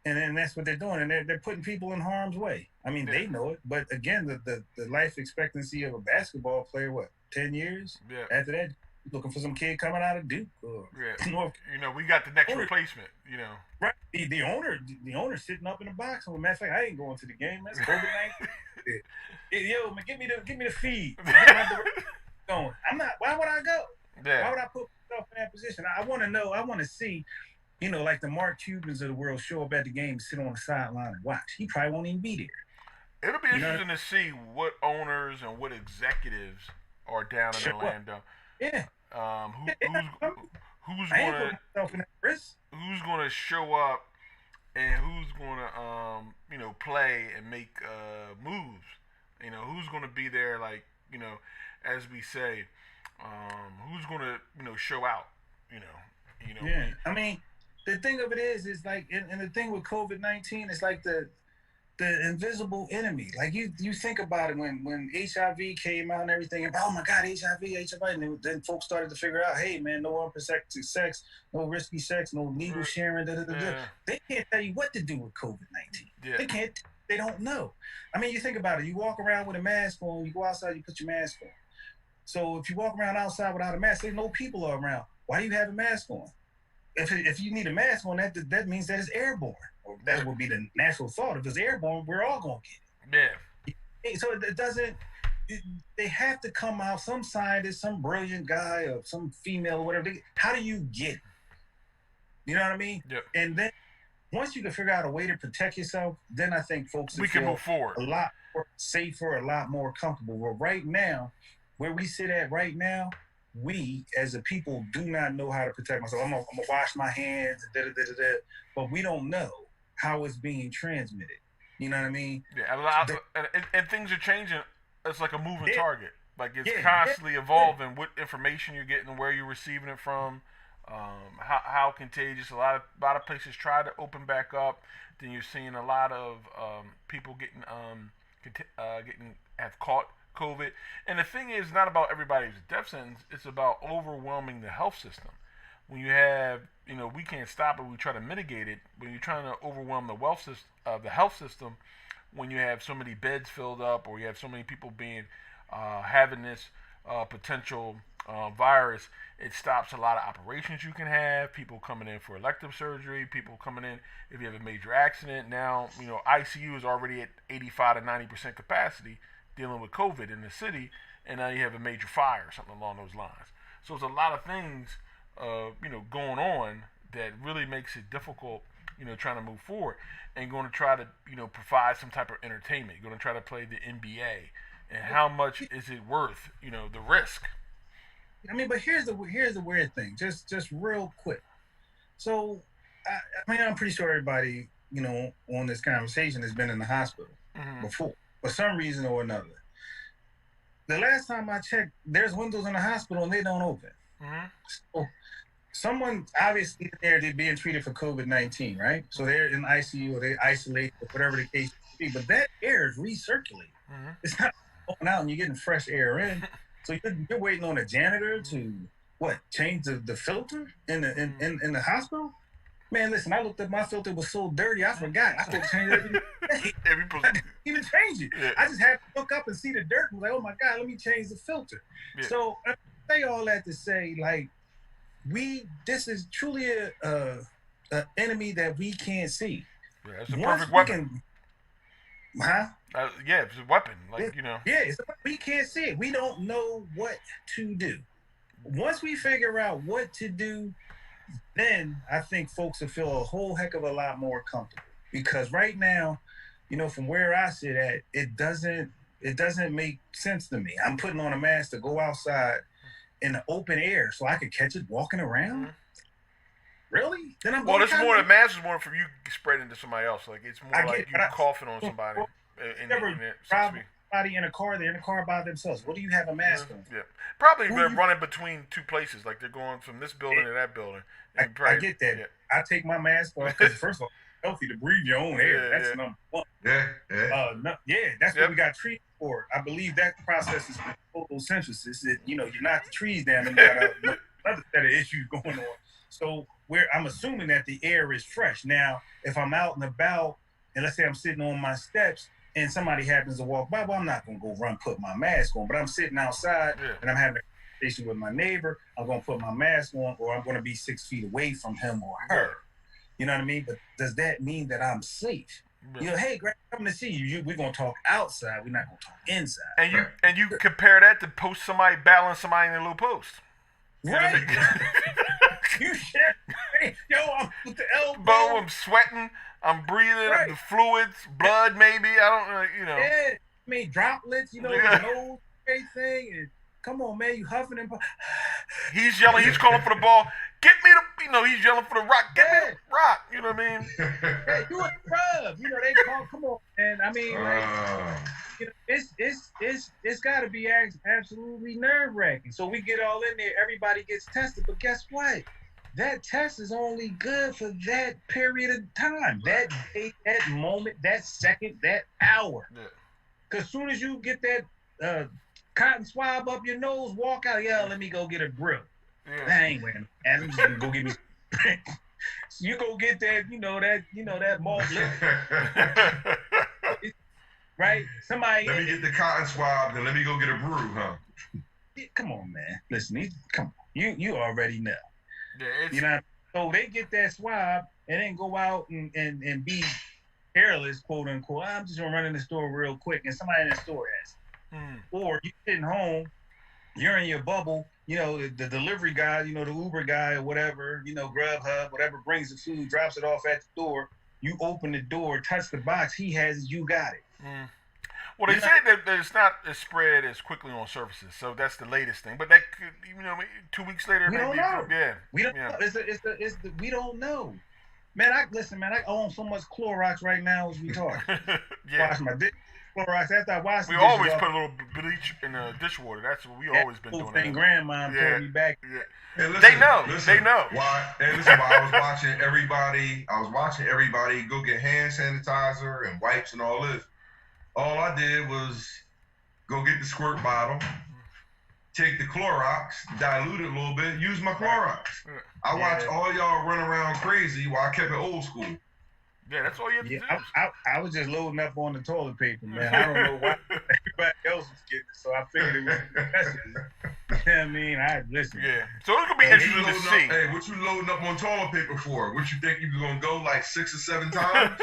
And then that's what they're doing. And they're putting people in harm's way. I mean, they know it. But again, the life expectancy of a basketball player, 10 years? Yeah. After that, looking for some kid coming out of Duke. We got the next replacement, Right. The owner sitting up in the box. Matter of fact, I ain't going to the game. That's COVID-19. Yo, man, give me the feed. I'm not. Why would I go? Yeah. Why would I put myself in that position? I want to know. I want to see, like the Mark Cubans of the world show up at the game, sit on the sideline and watch. He probably won't even be there. It'll be interesting to see what owners and what executives are down in Orlando. Yeah. Who's going to show up and who's going to play and make moves? Who's going to be there, like, as we say, who's going to show out? Yeah. I mean, the thing of it is like, and the thing with COVID-19 is like the invisible enemy. Like you think about it when HIV came out and everything, and oh my God, HIV, and then folks started to figure out, hey man, no unprotected sex, no risky sex, no legal sharing, They can't tell you what to do with COVID-19. Yeah. They can't. They don't know. I mean, you think about it. You walk around with a mask on. You go outside, you put your mask on. So if you walk around outside without a mask, there's no people are around. Why do you have a mask on? If you need a mask on, that means that it's airborne. That would be the natural thought. If it's airborne, we're all going to get it. Yeah. So it doesn't. They have to come out. Some scientist, some brilliant guy, or some female, or whatever. How do you get it? You know what I mean? Yep. And then once you can figure out a way to protect yourself, then I think folks can move forward a lot more safer, a lot more comfortable. But right now, where we sit at right now, we as a people do not know how to protect myself. I'm gonna wash my hands, but we don't know how it's being transmitted. You know what I mean? Yeah, and things are changing. It's like a moving target. Like it's constantly evolving. What information you're getting, where you're receiving it from, how contagious. A lot of places try to open back up. Then you're seeing a lot of people getting have caught COVID. And the thing is not about everybody's death sentence. It's about overwhelming the health system. when you have, we can't stop it, we try to mitigate it. When you're trying to overwhelm the health system, when you have so many beds filled up, or you have so many people being having this potential virus, it stops a lot of operations you can have. People coming in for elective surgery, people coming in if you have a major accident. Now, ICU is already at 85 to 90% capacity dealing with COVID in the city, and now you have a major fire or something along those lines. So there's a lot of things, going on that really makes it difficult, trying to move forward, and going to try to, provide some type of entertainment. You're going to try to play the NBA, and how much is it worth, the risk? I mean, but here's the weird thing, just real quick. So, I mean, I'm pretty sure everybody, on this conversation has been in the hospital before, for some reason or another. The last time I checked, there's windows in the hospital and they don't open. So someone obviously they're being treated for COVID-19, right? So they're in ICU or they isolate or whatever the case may be. But that air is recirculating. It's not going out and you're getting fresh air in. So you're waiting on a janitor to change the filter in the hospital? Man, listen, I looked up my filter was so dirty, I forgot. I could change it every day. I didn't even change it. Yeah. I just had to look up and see the dirt and was like, oh my God, let me change the filter. Yeah. So I say all that to say, like, this is truly a enemy that we can't see. Yeah, it's a perfect weapon. Yeah, it's a weapon. Yeah, we can't see it. We don't know what to do. Once we figure out what to do, then I think folks will feel a whole heck of a lot more comfortable. Because right now, from where I sit at, it doesn't make sense to me. I'm putting on a mask to go outside in the open air so I could catch it walking around. Really? Then I'm this is more the mask is more from you spreading to somebody else. Like it's more like you coughing on somebody. Somebody in a car, they're in a car by themselves. What do you have a mask on? Yeah. Probably they're running between two places. Like they're going from this building to that building. I get that. Yeah. I take my mask off because first of all, it's healthy to breathe your own air. That's number one. That's what we got trees for. I believe that process is photosynthesis. You're not the trees down and you got another set of issues going on. So I'm assuming that the air is fresh. Now, if I'm out and about, and let's say I'm sitting on my steps, and somebody happens to walk by, I'm not going to go run put my mask on. But I'm sitting outside and I'm having a conversation with my neighbor. I'm going to put my mask on, or I'm going to be 6 feet away from him or her. You know what I mean? But does that mean that I'm safe? Hey, Greg, I'm coming to see you. We're going to talk outside. We're not going to talk inside. And you compare that to post somebody battling somebody in a little post. Right. You share. Yo, I'm with the elbow. Bo, I'm sweating. I'm breathing. The fluids, blood, maybe. I don't know. Yeah, I mean droplets. The nose, everything. And come on, man, you huffing and. He's yelling. He's calling for the ball. Get me the. He's yelling for the rock. Get me the rock. You know what I mean? Hey, you a scrub. They call. Come on, man. I mean, it's got to be absolutely nerve wracking. So we get all in there. Everybody gets tested, but guess what? That test is only good for that period of time, that day, that moment, that second, that hour. Because as soon as you get that cotton swab up your nose, walk out, let me go get a grill. I ain't wearing it. I'm just going to go get me so you go get that, that malt liquor. Right? Somebody. Let me get the cotton swab, then let me go get a brew, huh? Come on, man. Listen, come on. You already know. Yeah, so they get that swab and then go out and be careless, quote unquote. I'm just gonna run in the store real quick, and somebody in the store has it. Or you sitting home, you're in your bubble. The delivery guy, the Uber guy or whatever, Grubhub, whatever brings the food, drops it off at the door. You open the door, touch the box. He has it. You got it. Well, they say that it's not as spread as quickly on surfaces, so that's the latest thing. But that could, 2 weeks later, we don't know. We don't know. We don't know. Man, I own so much Clorox right now as we talk. Wash my dish. Clorox. After I wash we always put a little bleach in the dishwater. That's what we always been doing. Thing grandma told me back. Yeah. Hey, listen, they know. Why I was watching everybody go get hand sanitizer and wipes and all this. All I did was go get the squirt bottle, take the Clorox, dilute it a little bit, use my Clorox. I watch all y'all run around crazy while I kept it old school. Yeah, that's all you have to do. I was just loading up on the toilet paper, man. I don't know why everybody else was getting it, so I figured it was necessary. I mean, listen. Yeah, so it's gonna be interesting to see. Hey, what you loading up on toilet paper for? What you think you gonna go like 6 or 7 times?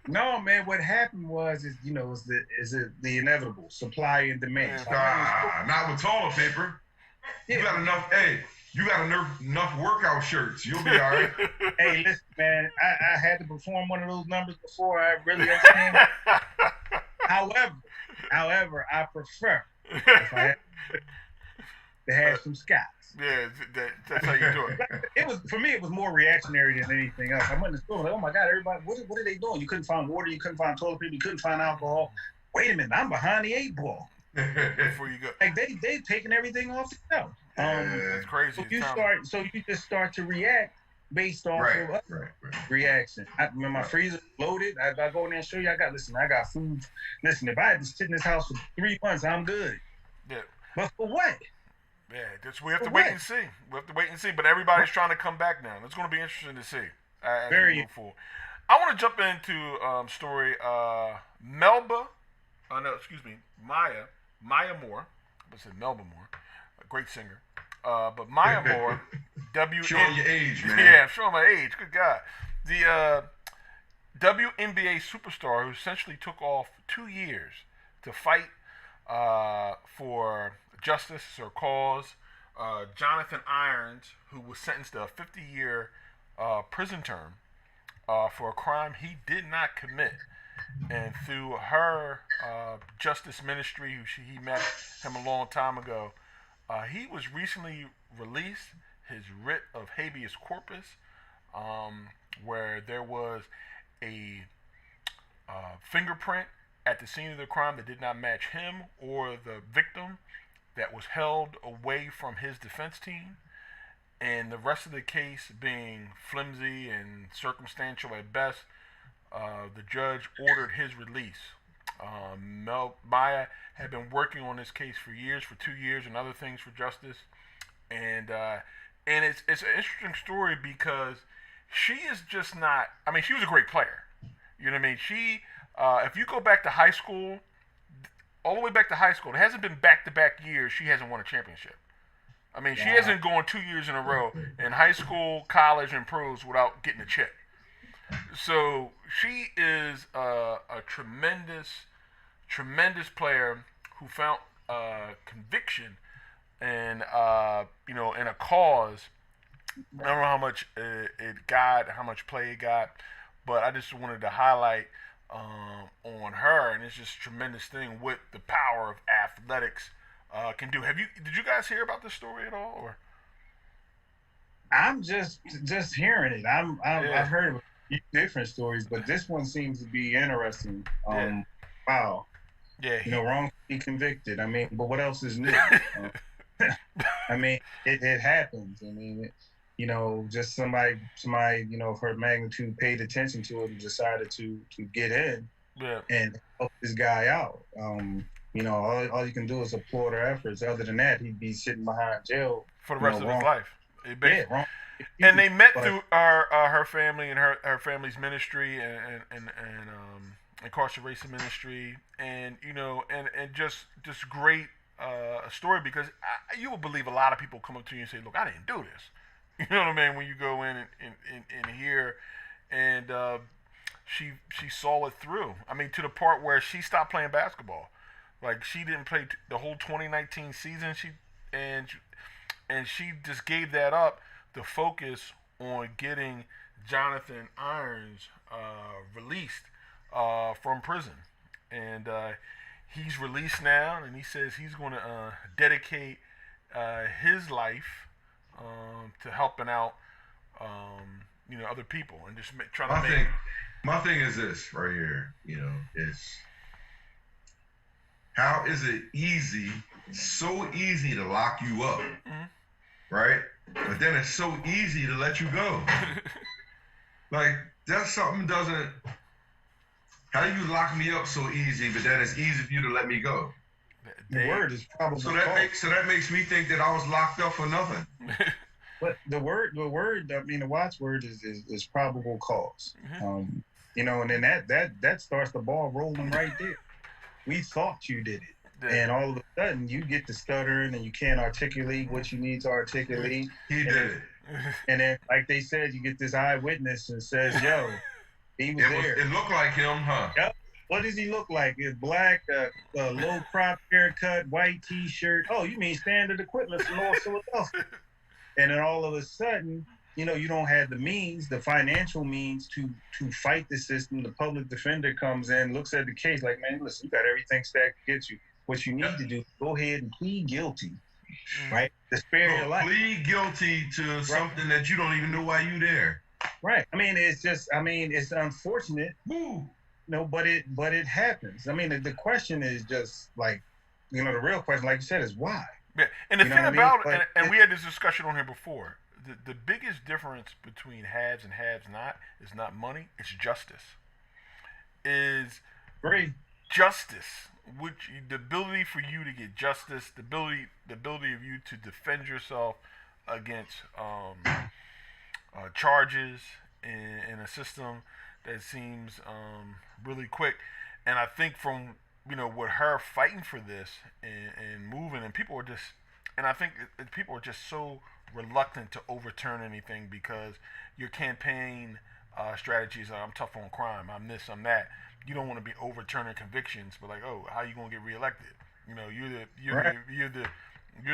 No, man. What happened was, is the inevitable supply and demand. Not with toilet paper. Yeah. You got enough. Hey, you got enough workout shirts. You'll be all right. Hey, listen, man. I had to perform one of those numbers before I really understand. However, I prefer if I had to have some Scots. Yeah, that's how you do it. It was, for me, it was more reactionary than anything else. I went to the store like, oh my God, everybody, what are they doing? You couldn't find water, you couldn't find toilet paper, you couldn't find alcohol. Wait a minute, I'm behind the 8 ball. Before you go, like they've taken everything off the shelf. That's crazy. So you just start to react based off of reaction. When my freezer loaded, I go in there and show you. I got food. Listen, if I had to sit in this house for 3 months, I'm good. Yeah. But for what? Yeah, we have to wait and see. We have to wait and see. But everybody's trying to come back now. It's going to be interesting to see as we move forward. I want to jump into story. Maya Moore. I said Melba Moore, a great singer. But Maya Moore, showing your age, man. Yeah, I'm showing my age. Good God. The WNBA superstar who essentially took off 2 years to fight for justice or cause. Jonathan Irons, who was sentenced to a 50-year prison term for a crime he did not commit. And through her justice ministry, he met him a long time ago, he was recently released. His writ of habeas corpus, where there was a fingerprint at the scene of the crime that did not match him or the victim, that was held away from his defense team, and the rest of the case being flimsy and circumstantial at best. The judge ordered his release. Maya had been working on this case for 2 years, and other things for justice. And it's an interesting story because she is just not. I mean, she was a great player. You know what I mean? She, if you go back to high school, all the way back to high school, it hasn't been back-to-back years she hasn't won a championship. I mean, she hasn't gone 2 years in a row in high school, college, and pros without getting a chip. So she is a tremendous player who found conviction and in a cause. I don't know how much it got, how much play it got, but I just wanted to highlight on her, and it's just a tremendous thing what the power of athletics can do. Did you guys hear about this story at all, or? I'm just hearing it. I've heard of different stories, but this one seems to be interesting. Wow. Yeah. Wrongfully convicted. I mean, but what else is new? I mean, it happens. I mean, just somebody, of her magnitude paid attention to it and decided to get in and help this guy out. All you can do is applaud her efforts. Other than that, he'd be sitting behind jail for the rest of his life. And they met through her family and her family's ministry and incarceration ministry, and just great story, because you will believe a lot of people come up to you and say, "Look, I didn't do this." You know what I mean? When you go in and hear, and she saw it through. I mean, to the part where she stopped playing basketball. Like, she didn't play the whole 2019 season. She just gave that up to focus on getting Jonathan Irons released from prison. And he's released now, and he says he's going to dedicate his life to helping out other people, and just trying to make. My thing is this right here, is how is it so easy to lock you up, right? But then it's so easy to let you go. Like, that's something how do you lock me up so easy, but then it's easy for you to let me go? The word is probable so cause. that makes me think that I was locked up for nothing. But the word, I mean, the watchword is probable cause. And then that starts the ball rolling right there. We thought you did it, and all of a sudden you get to stuttering and you can't articulate what you need to articulate. He did it. And then, like they said, you get this eyewitness and says, "Yo, he was there." It looked like him, huh? Yep. What does he look like? It's black, low crop haircut, white T-shirt. Oh, you mean standard equipment from North Philadelphia? And then all of a sudden, you don't have the means, the financial means to fight the system. The public defender comes in, looks at the case like, man, listen, you got everything stacked against you. What you need to do, go ahead and plead guilty, right? To spare your life. Plead guilty to something that you don't even know why you there. Right. I mean, it's unfortunate, but it happens. I mean, the question is just like, the real question, like you said, is why? Yeah, and the thing about it, and we had this discussion on here before, the biggest difference between haves and have-not is not money, it's justice. Is justice, which the ability for you to get justice, the ability of you to defend yourself against charges in a system that seems really quick. And I think from with her fighting for this and moving, and people are just, and I think people are just so reluctant to overturn anything because your campaign strategies are, I'm tough on crime, I'm this, I'm that. You don't want to be overturning convictions, but like, oh, how are you gonna get reelected? You're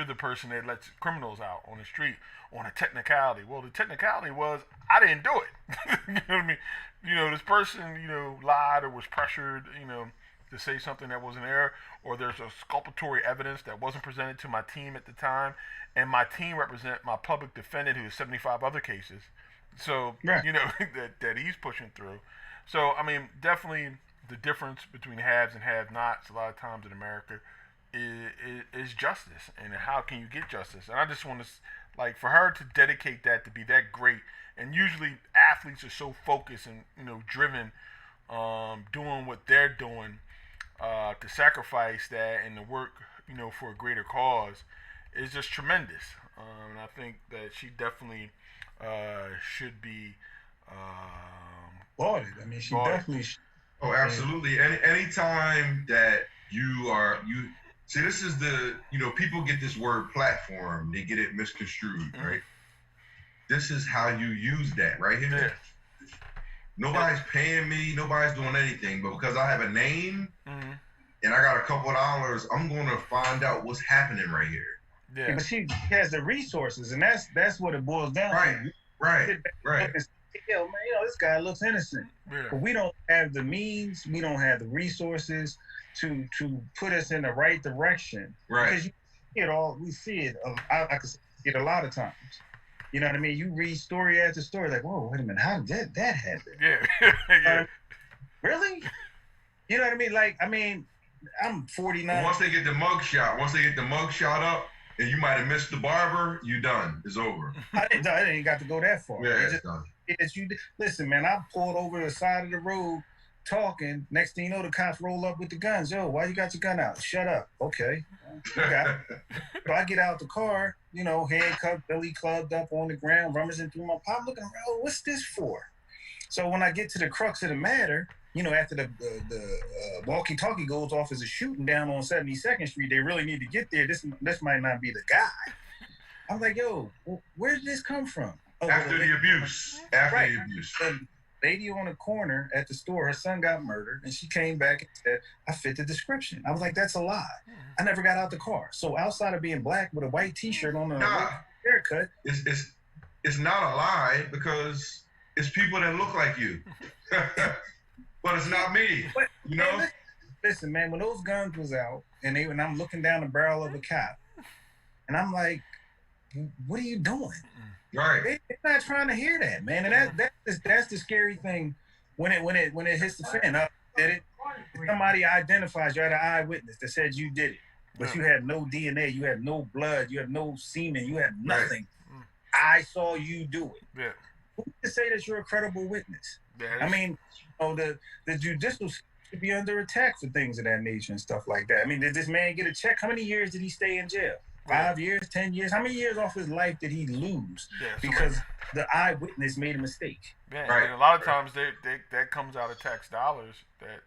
the person that lets criminals out on the street on a technicality. Well, the technicality was I didn't do it. You know what I mean? This person, lied or was pressured, to say something that was an error, or there's a exculpatory evidence that wasn't presented to my team at the time, and my team represent my public defendant who has 75 other cases. So, that he's pushing through. So, I mean, definitely the difference between haves and have-nots a lot of times in America is justice, and how can you get justice? And I just want to, like, for her to dedicate that, to be that great, and usually athletes are so focused and, driven, doing what they're doing, to sacrifice that and to work, for a greater cause is just tremendous. And I think that she definitely should be lauded. I mean, she definitely. Oh, absolutely. Anytime that you see, this is the people get this word platform, they get it misconstrued, right? This is how you use that right here. Yeah. Nobody's paying me, nobody's doing anything, but because I have a name and I got a couple of dollars, I'm going to find out what's happening right here. Yeah. But she has the resources, and that's what it boils down to. Right. Yo, man, this guy looks innocent. Yeah. But we don't have the means, we don't have the resources to put us in the right direction. Right. Because we see it. I can see it a lot of times. You know what I mean? You read story after story, like, whoa, wait a minute, how did that happen? Yeah. Really? You know what I mean? Like, I'm 49. Once they get the mug shot up, and you might have missed the barber, you done. It's over. I didn't got to go that far. Yeah, it's done. Listen, man, I pulled over the side of the road talking. Next thing you know, the cops roll up with the guns. Yo, why you got your gun out? Shut up. Okay. So I get out the car, handcuffed, belly clubbed up on the ground, rummaging through my pocket, looking around, what's this for? So when I get to the crux of the matter, after the walkie-talkie goes off as a shooting down on 72nd Street, they really need to get there. This might not be the guy. I'm like, yo, where did this come from? After the abuse. The lady on the corner at the store, her son got murdered, and she came back and said, I fit the description. I was like, that's a lie. I never got out the car. So outside of being black with a white T-shirt on a haircut. It's not a lie because it's people that look like you. But it's not me, Man, listen, man, when those guns was out, and I'm looking down the barrel of a cop, and I'm like, what are you doing? Right. They're not trying to hear that, man. And that's the scary thing when it hits the fan. Did it? Somebody identifies you, had an eyewitness that said you did it, but you had no DNA, you had no blood, you had no semen, you had nothing. Right. I saw you do it. Yeah. Who can say that you're a credible witness? The judicial should be under attack for things of that nature and stuff like that. I mean, did this man get a check? How many years did he stay in jail? 5 years, 10 years? How many years off his life did he lose because the eyewitness made a mistake? Yeah, right. And a lot of times that comes out of tax dollars that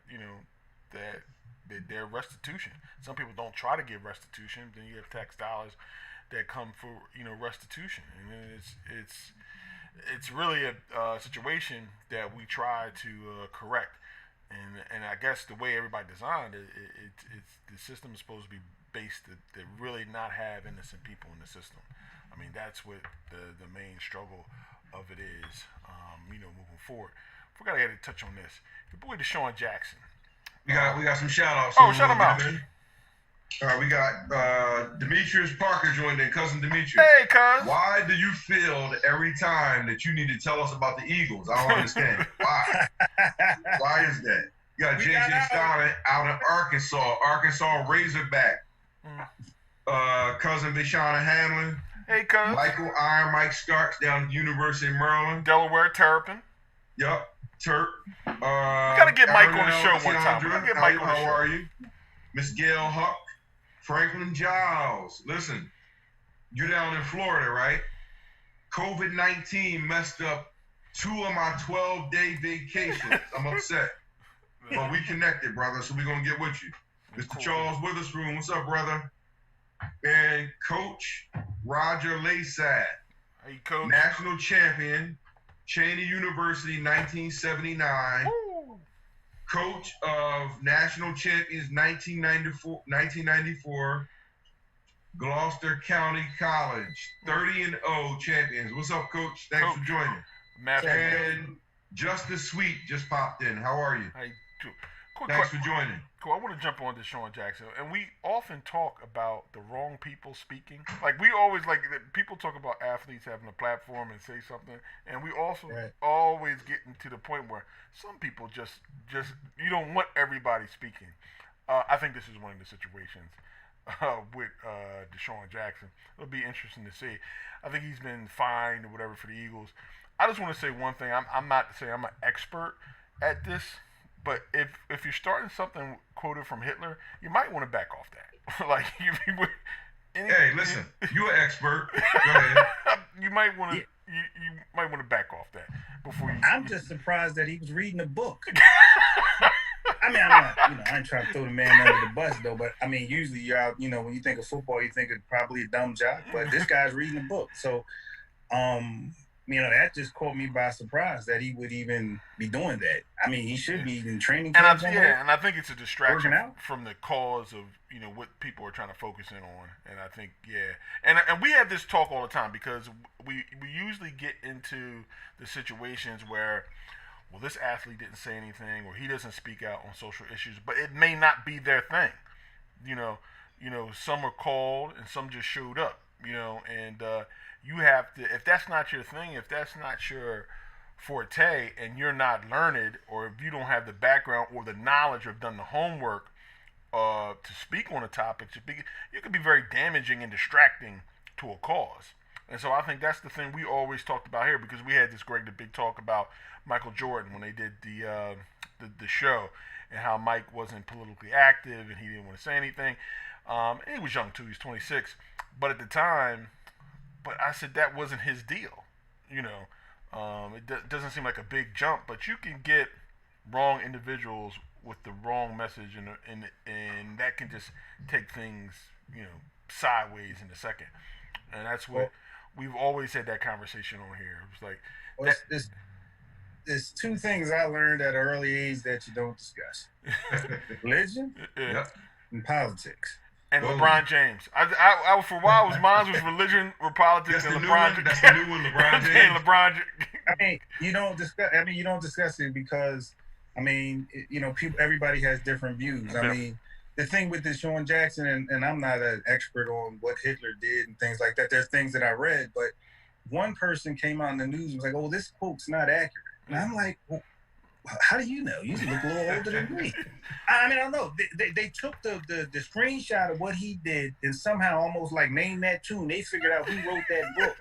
they're restitution. Some people don't try to give restitution. Then you have tax dollars that come for restitution, and then it's really a situation that we try to correct. And I guess the way everybody designed it, it's the system is supposed to be based to really not have innocent people in the system. I mean, that's what the main struggle of it is, moving forward. We gotta get a touch on this. Your boy Deshaun Jackson. We got some shout outs. Oh, shout them out. All right, we got Demetrius Parker joined in, cousin Demetrius. Hey, cuz. Why do you feel that every time that you need to tell us about the Eagles? I don't understand. Why? Why is that? You got JJ Stalin out of Arkansas Razorback. Cousin Vishana Hamlin. Hey, cuz. Michael Iron Mike Starks down at the University of Maryland. Delaware Terrapin. Yup, Turk. We gotta get Mike on the show one time. We gotta get Mike on the show. How are you? Miss Gail Huck. Franklin Giles. Listen, you're down in Florida, right? COVID-19 messed up 2 of my 12-day vacations. I'm upset. But we connected, brother, so we're going to get with you. Mr. Charles Witherspoon, what's up, brother? And Coach Roger Laysad. Hey, Coach. National champion, Cheney University, 1979. Woo. Coach of National Champions 1994, Gloucester County College, 30-0 champions. What's up, Coach? Thanks for joining. And Justice Sweet just popped in. How are you? Hey, Thanks for joining. Cool. I want to jump on Deshaun Jackson, and we often talk about the wrong people speaking. Like we always people talk about athletes having a platform and say something, and we also always get into the point where some people just you don't want everybody speaking. I think this is one of the situations with Deshaun Jackson. It'll be interesting to see. I think he's been fined or whatever for the Eagles. I just want to say one thing. I'm not saying I'm an expert at this. But if you're starting something quoted from Hitler, you might want to back off that. Hey, listen, you're an expert. Go ahead. You might want to you might want to back off that before you. I'm just surprised that he was reading a book. I mean, I'm not, I ain't trying to throw the man under the bus though. But I mean, usually you're out. When you think of football, you think of probably a dumb jock. But this guy's reading a book, so that just caught me by surprise that he would even be doing that. I mean, he should be in training camp. And I think it's a distraction from the cause of what people are trying to focus in on. And I think and we have this talk all the time because we usually get into the situations where, well, this athlete didn't say anything or he doesn't speak out on social issues, but it may not be their thing. Some are called and some just showed up. And you have to, if that's not your thing, if that's not your forte, and you're not learned, or if you don't have the background or the knowledge or have done the homework to speak on a topic, you can be very damaging and distracting to a cause. And so I think that's the thing we always talked about here, because we had this great big talk about Michael Jordan when they did the show, and how Mike wasn't politically active and he didn't want to say anything. And he was young too; he's 26. But at the time, I said that wasn't his deal. It doesn't seem like a big jump, but you can get wrong individuals with the wrong message, and that can just take things, sideways in a second. And that's what we've always had that conversation on here. It was like, there's 2 things I learned at an early age that you don't discuss: religion and politics. And LeBron James. I for a while mine was religion or politics and LeBron. That's the new one, LeBron James. LeBron. I mean, you don't discuss it because people. Everybody has different views. I mean, the thing with Deshaun Jackson, and I'm not an expert on what Hitler did and things like that. There's things that I read, but one person came out in the news and was like, "Oh, this quote's not accurate," and I'm like, well, how do you know? You look a little older than me. I mean, I don't know. They took the screenshot of what he did and somehow almost like name that tune. They figured out who wrote that book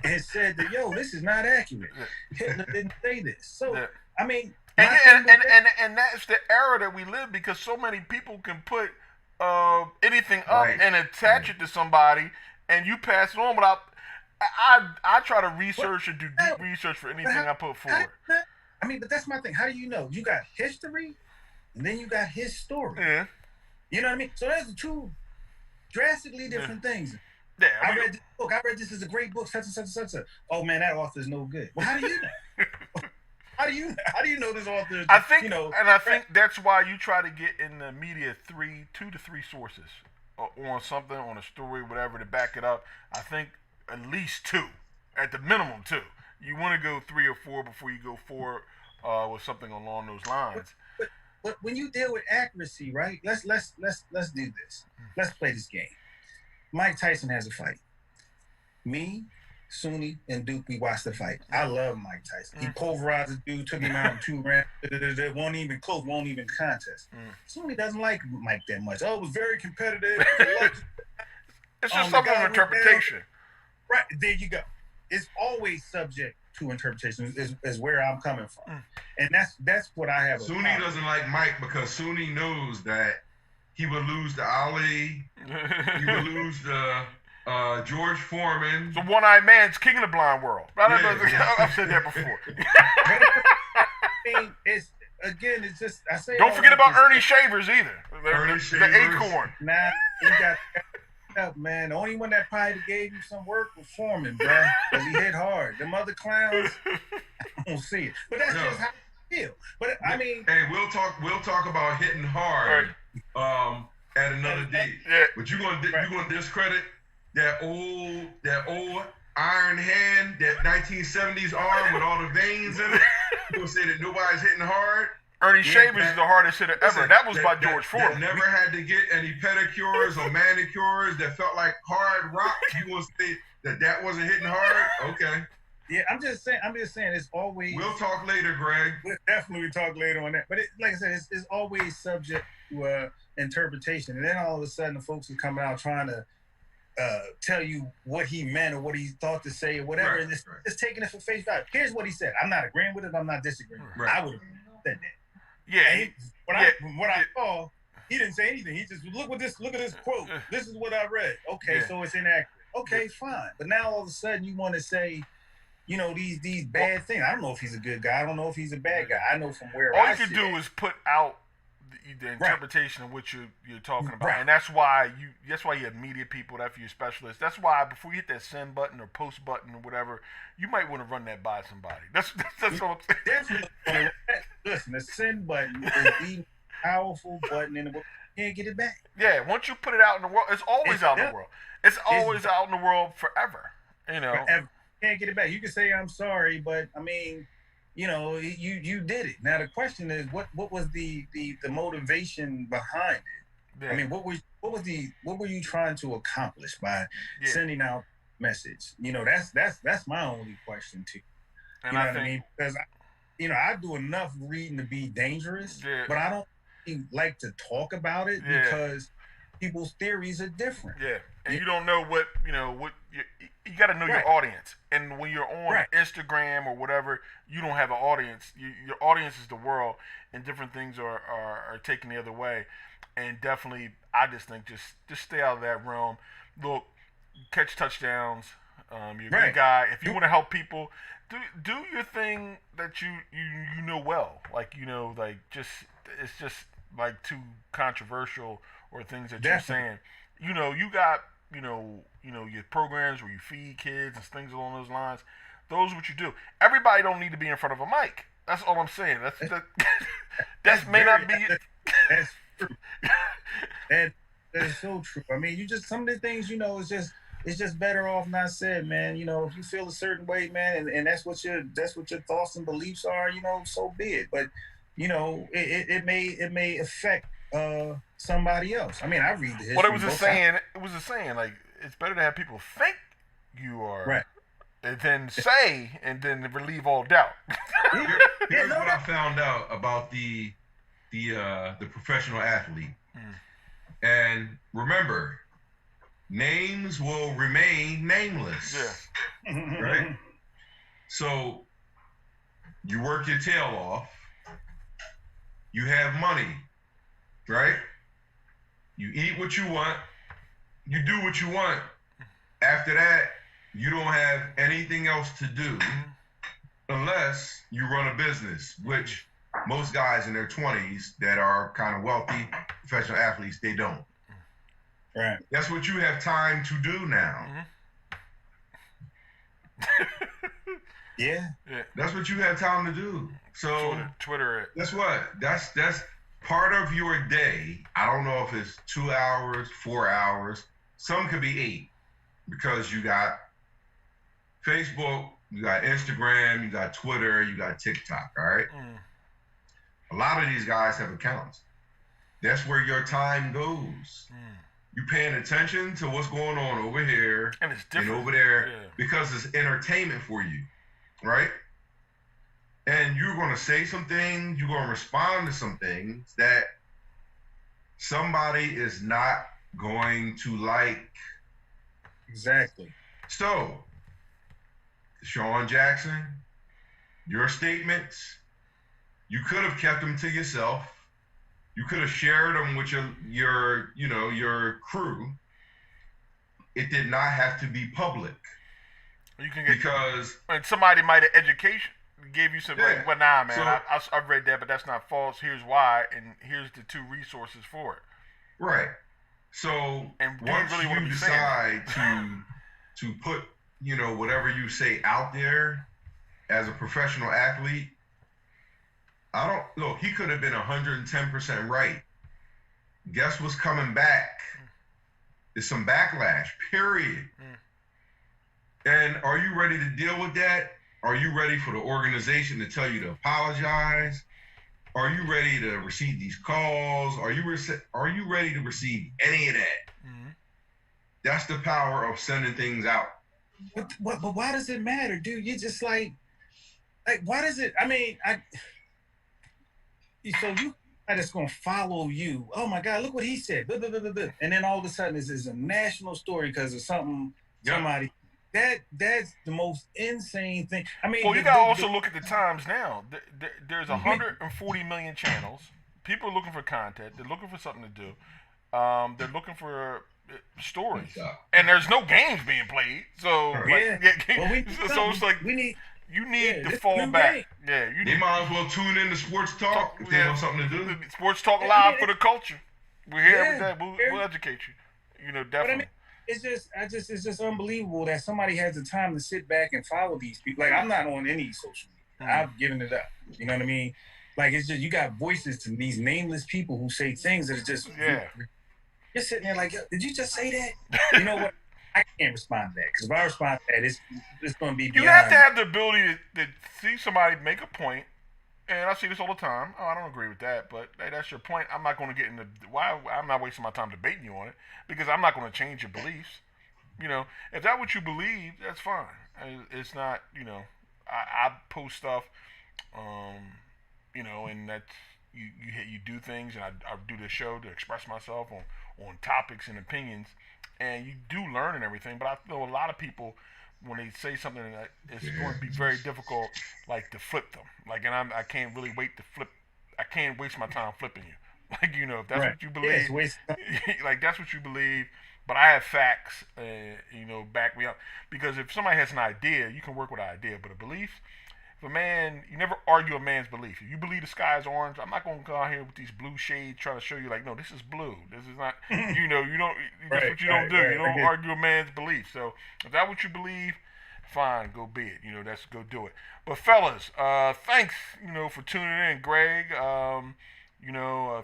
and said that, this is not accurate. Hitler didn't say this. So, I mean, And that's the era that we live, because so many people can put anything up and attach it to somebody, and you pass it on without. I try to research and do deep research for anything I put forward. I mean, but that's my thing. How do you know? You got history, and then you got his story. Yeah. You know what I mean? So there's two drastically different things. Yeah. I read this book. I read this as a great book. Such and such and such. Oh man, that author's no good. Well, how do you know? How do you know this author? I think, and I think that's why you try to get in the media 2 to 3 sources on something, on a story, whatever, to back it up. I think at least 2, at the minimum 2. You want to go 3 or 4 before you go 4 with something along those lines. But when you deal with accuracy, right? Let's do this. Let's play this game. Mike Tyson has a fight. Me, Sunni, and Duke, we watched the fight. I love Mike Tyson. He pulverized the dude, took him out in 2 rounds. It won't even close, won't even contest. Sunni doesn't like Mike that much. Oh, it was very competitive. It's just something of interpretation. Right, there you go. It's always subject to interpretation, is where I'm coming from. And that's what I have. Sunni doesn't like Mike because Sunni knows that he would lose to Ali. He would lose to George Foreman. The one-eyed man's king of the blind world. I've said that before. I mean, it's just, I say. Don't forget about Ernie Shavers either. The acorn. Nah, you got up, man. The only one that probably gave you some work was Foreman, bro, because he hit hard. Them other clowns, I don't see it. But that's just how I feel. But I mean, hey, we'll talk about hitting hard at another date. Yeah. But you're gonna discredit that old iron hand, that 1970s arm with all the veins in it. You're gonna say that nobody's hitting hard. Ernie Shavers is the hardest hitter ever. That was by George Foreman. That never had to get any pedicures or manicures that felt like hard rock. You want to say that wasn't hitting hard? Okay. Yeah, I'm just saying. It's always. We'll talk later, Greg. We'll definitely talk later on that. But like I said, it's always subject to interpretation. And then all of a sudden, the folks are coming out trying to tell you what he meant or what he thought to say or whatever, and it's taking it for face value. Here's what he said. I'm not agreeing with it. I'm not disagreeing with it. Right. I would have said that. Yeah. What I saw, he didn't say anything. He just look at this quote. This is what I read. Okay, so it's inaccurate. Okay, fine. But now all of a sudden you want to say, these bad things. I don't know if he's a good guy. I don't know if he's a bad guy. I know from where all you can do is put out the interpretation of what you're talking about, and that's why you have media people, that's your specialists. That's why before you hit that send button or post button or whatever, you might want to run that by somebody. That's what I'm saying. Definitely. Listen, the send button is the powerful button in the world. You can't get it back. Yeah, once you put it out in the world, it's always out in the world. It's always out in the world forever. Forever. You can't get it back. You can say I'm sorry, but I mean, you did it. Now the question is, what was the motivation behind it? Yeah. I mean, what were you trying to accomplish by sending out message? That's my only question too. And you know what I mean? Because I do enough reading to be dangerous, but I don't really like to talk about it because people's theories are different. Yeah, and you don't know what you got to know your audience. And when you're on Instagram or whatever, you don't have an audience. Your audience is the world, and different things are taken the other way. And definitely, I just think just stay out of that realm. Look, catch touchdowns. You're a good guy. If you want to help people, do your thing that you know well. Like it's just like too controversial or things that you're saying. You got your programs where you feed kids and things along those lines. Those are what you do. Everybody don't need to be in front of a mic. That's all I'm saying. That may not be. That's true. That is so true. I mean, some of the things it's just better off not said, man. If you feel a certain way, man, and that's what your thoughts and beliefs are, so be it. But it may affect somebody else. I mean, I read the history. Well, it was a saying. Like, it's better to have people think you are and then say and then relieve all doubt. Here's what I found out about the professional athlete. And remember, names will remain nameless. Yeah. Right? So you work your tail off, You have money, right? You eat what you want. You do what you want. After that, you don't have anything else to do unless you run a business, which most guys in their 20s that are kind of wealthy, professional athletes, they don't. Right. That's what you have time to do now. Yeah. That's what you have time to do. So Twitter it. Guess what? That's part of your day. I don't know if it's 2 hours, 4 hours. Some could be 8 because you got Facebook, you got Instagram, you got Twitter, you got TikTok. All right. A lot of these guys have accounts. That's where your time goes. You paying attention to what's going on over here and it's different. And over there because it's entertainment for you, right? And you're going to say some things, you're going to respond to some things that somebody is not going to like. Exactly. So, Sean Jackson, your statements, you could have kept them to yourself. You could have shared them with your crew. It did not have to be public. You can get because somebody might have education gave you some like, well, nah, man, So, I've read that, but that's not false. Here's why, and here's the 2 resources for it. Right. So and once really you decide to put whatever you say out there as a professional athlete, he could have been 110% right. Guess what's coming back? Is some backlash, period. And are you ready to deal with that? Are you ready for the organization to tell you to apologize? Are you ready to receive these calls? Are you ready to receive any of that? That's the power of sending things out. But why does it matter, dude? You just like why does it? I mean, so you are just gonna follow you. Oh my God, look what he said. Blah, blah, blah, blah, blah. And then all of a sudden, this is a national story because of something somebody. That's the most insane thing. I mean, well, you gotta also look at the times now. There's 140 million channels. People are looking for content. They're looking for something to do. They're looking for stories, and there's no games being played. So, so it's like you need to fall back. Yeah, they might as well tune in to Sports Talk if they have something to do. Sports Talk Live for the culture. We're here with that. We'll educate you. Definitely. It's just unbelievable that somebody has the time to sit back and follow these people. Like, I'm not on any social media. I've given it up. You know what I mean? Like, it's just, you got voices to these nameless people who say things that are just, you're sitting there like, did you just say that? You know what? I can't respond to that. Because if I respond to that, it's going to be beyond. You have to have the ability to see somebody make a point. And I see this all the time. Oh, I don't agree with that, but hey, that's your point. I'm not going to get into why. I'm not wasting my time debating you on it because I'm not going to change your beliefs. If that's what you believe, that's fine. It's not. I post stuff. And that's you do things, and I do this show to express myself on topics and opinions, and you do learn and everything. But I know a lot of people, when they say something that it's going to be very difficult, like to flip them. Like, and I can't really wait to flip. I can't waste my time flipping you. Like, if that's what you believe, like that's what you believe. But I have facts, back me up. Because if somebody has an idea, you can work with an idea. But a belief, if a man, you never argue a man's belief. If you believe the sky is orange, I'm not going to go out here with these blue shades trying to show you like, no, this is blue. This is not, you don't, that's what you don't do. You don't argue a man's belief. So if that's what you believe, fine, go be it. That's go do it. But fellas, thanks, for tuning in, Greg.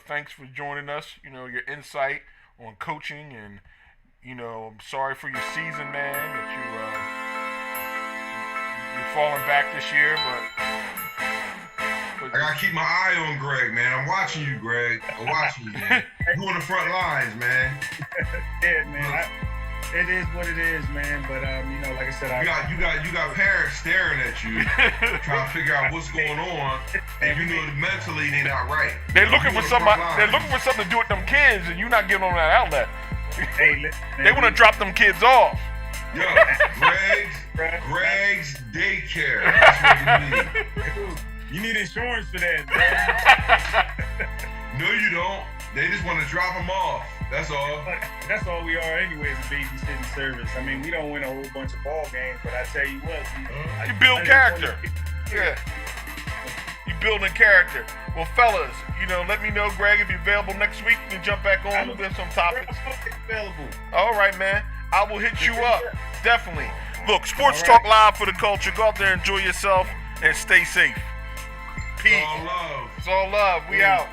Thanks for joining us. Your insight on coaching, and I'm sorry for your season, man, that you're falling back this year, but I gotta keep my eye on Greg, man. I'm watching you, Greg. I'm watching you, man. You on the front lines, man. Yeah, man. It is what it is, man. But like I said, you got parents staring at you, trying to figure out what's going on, and mentally they're not right. They're looking for something. They're looking for something to do with them kids, and you're not giving them that outlet. Hey, listen, they want to drop them kids off. Yo, Greg's daycare. That's what you need. You need insurance for that, man. you don't. They just want to drop them off. That's all. But that's all we are anyway, is a babysitting service. I mean, we don't win a whole bunch of ball games, but I tell you what, you build character. Yeah. You building character. Well, fellas, let me know, Greg, if you're available next week. You can jump back on with some topics. Available. All right, man. I will hit you up. Definitely. Look, Sports Talk Live for the culture. Go out there, enjoy yourself, and stay safe. Peace. It's all love. It's all love. We out.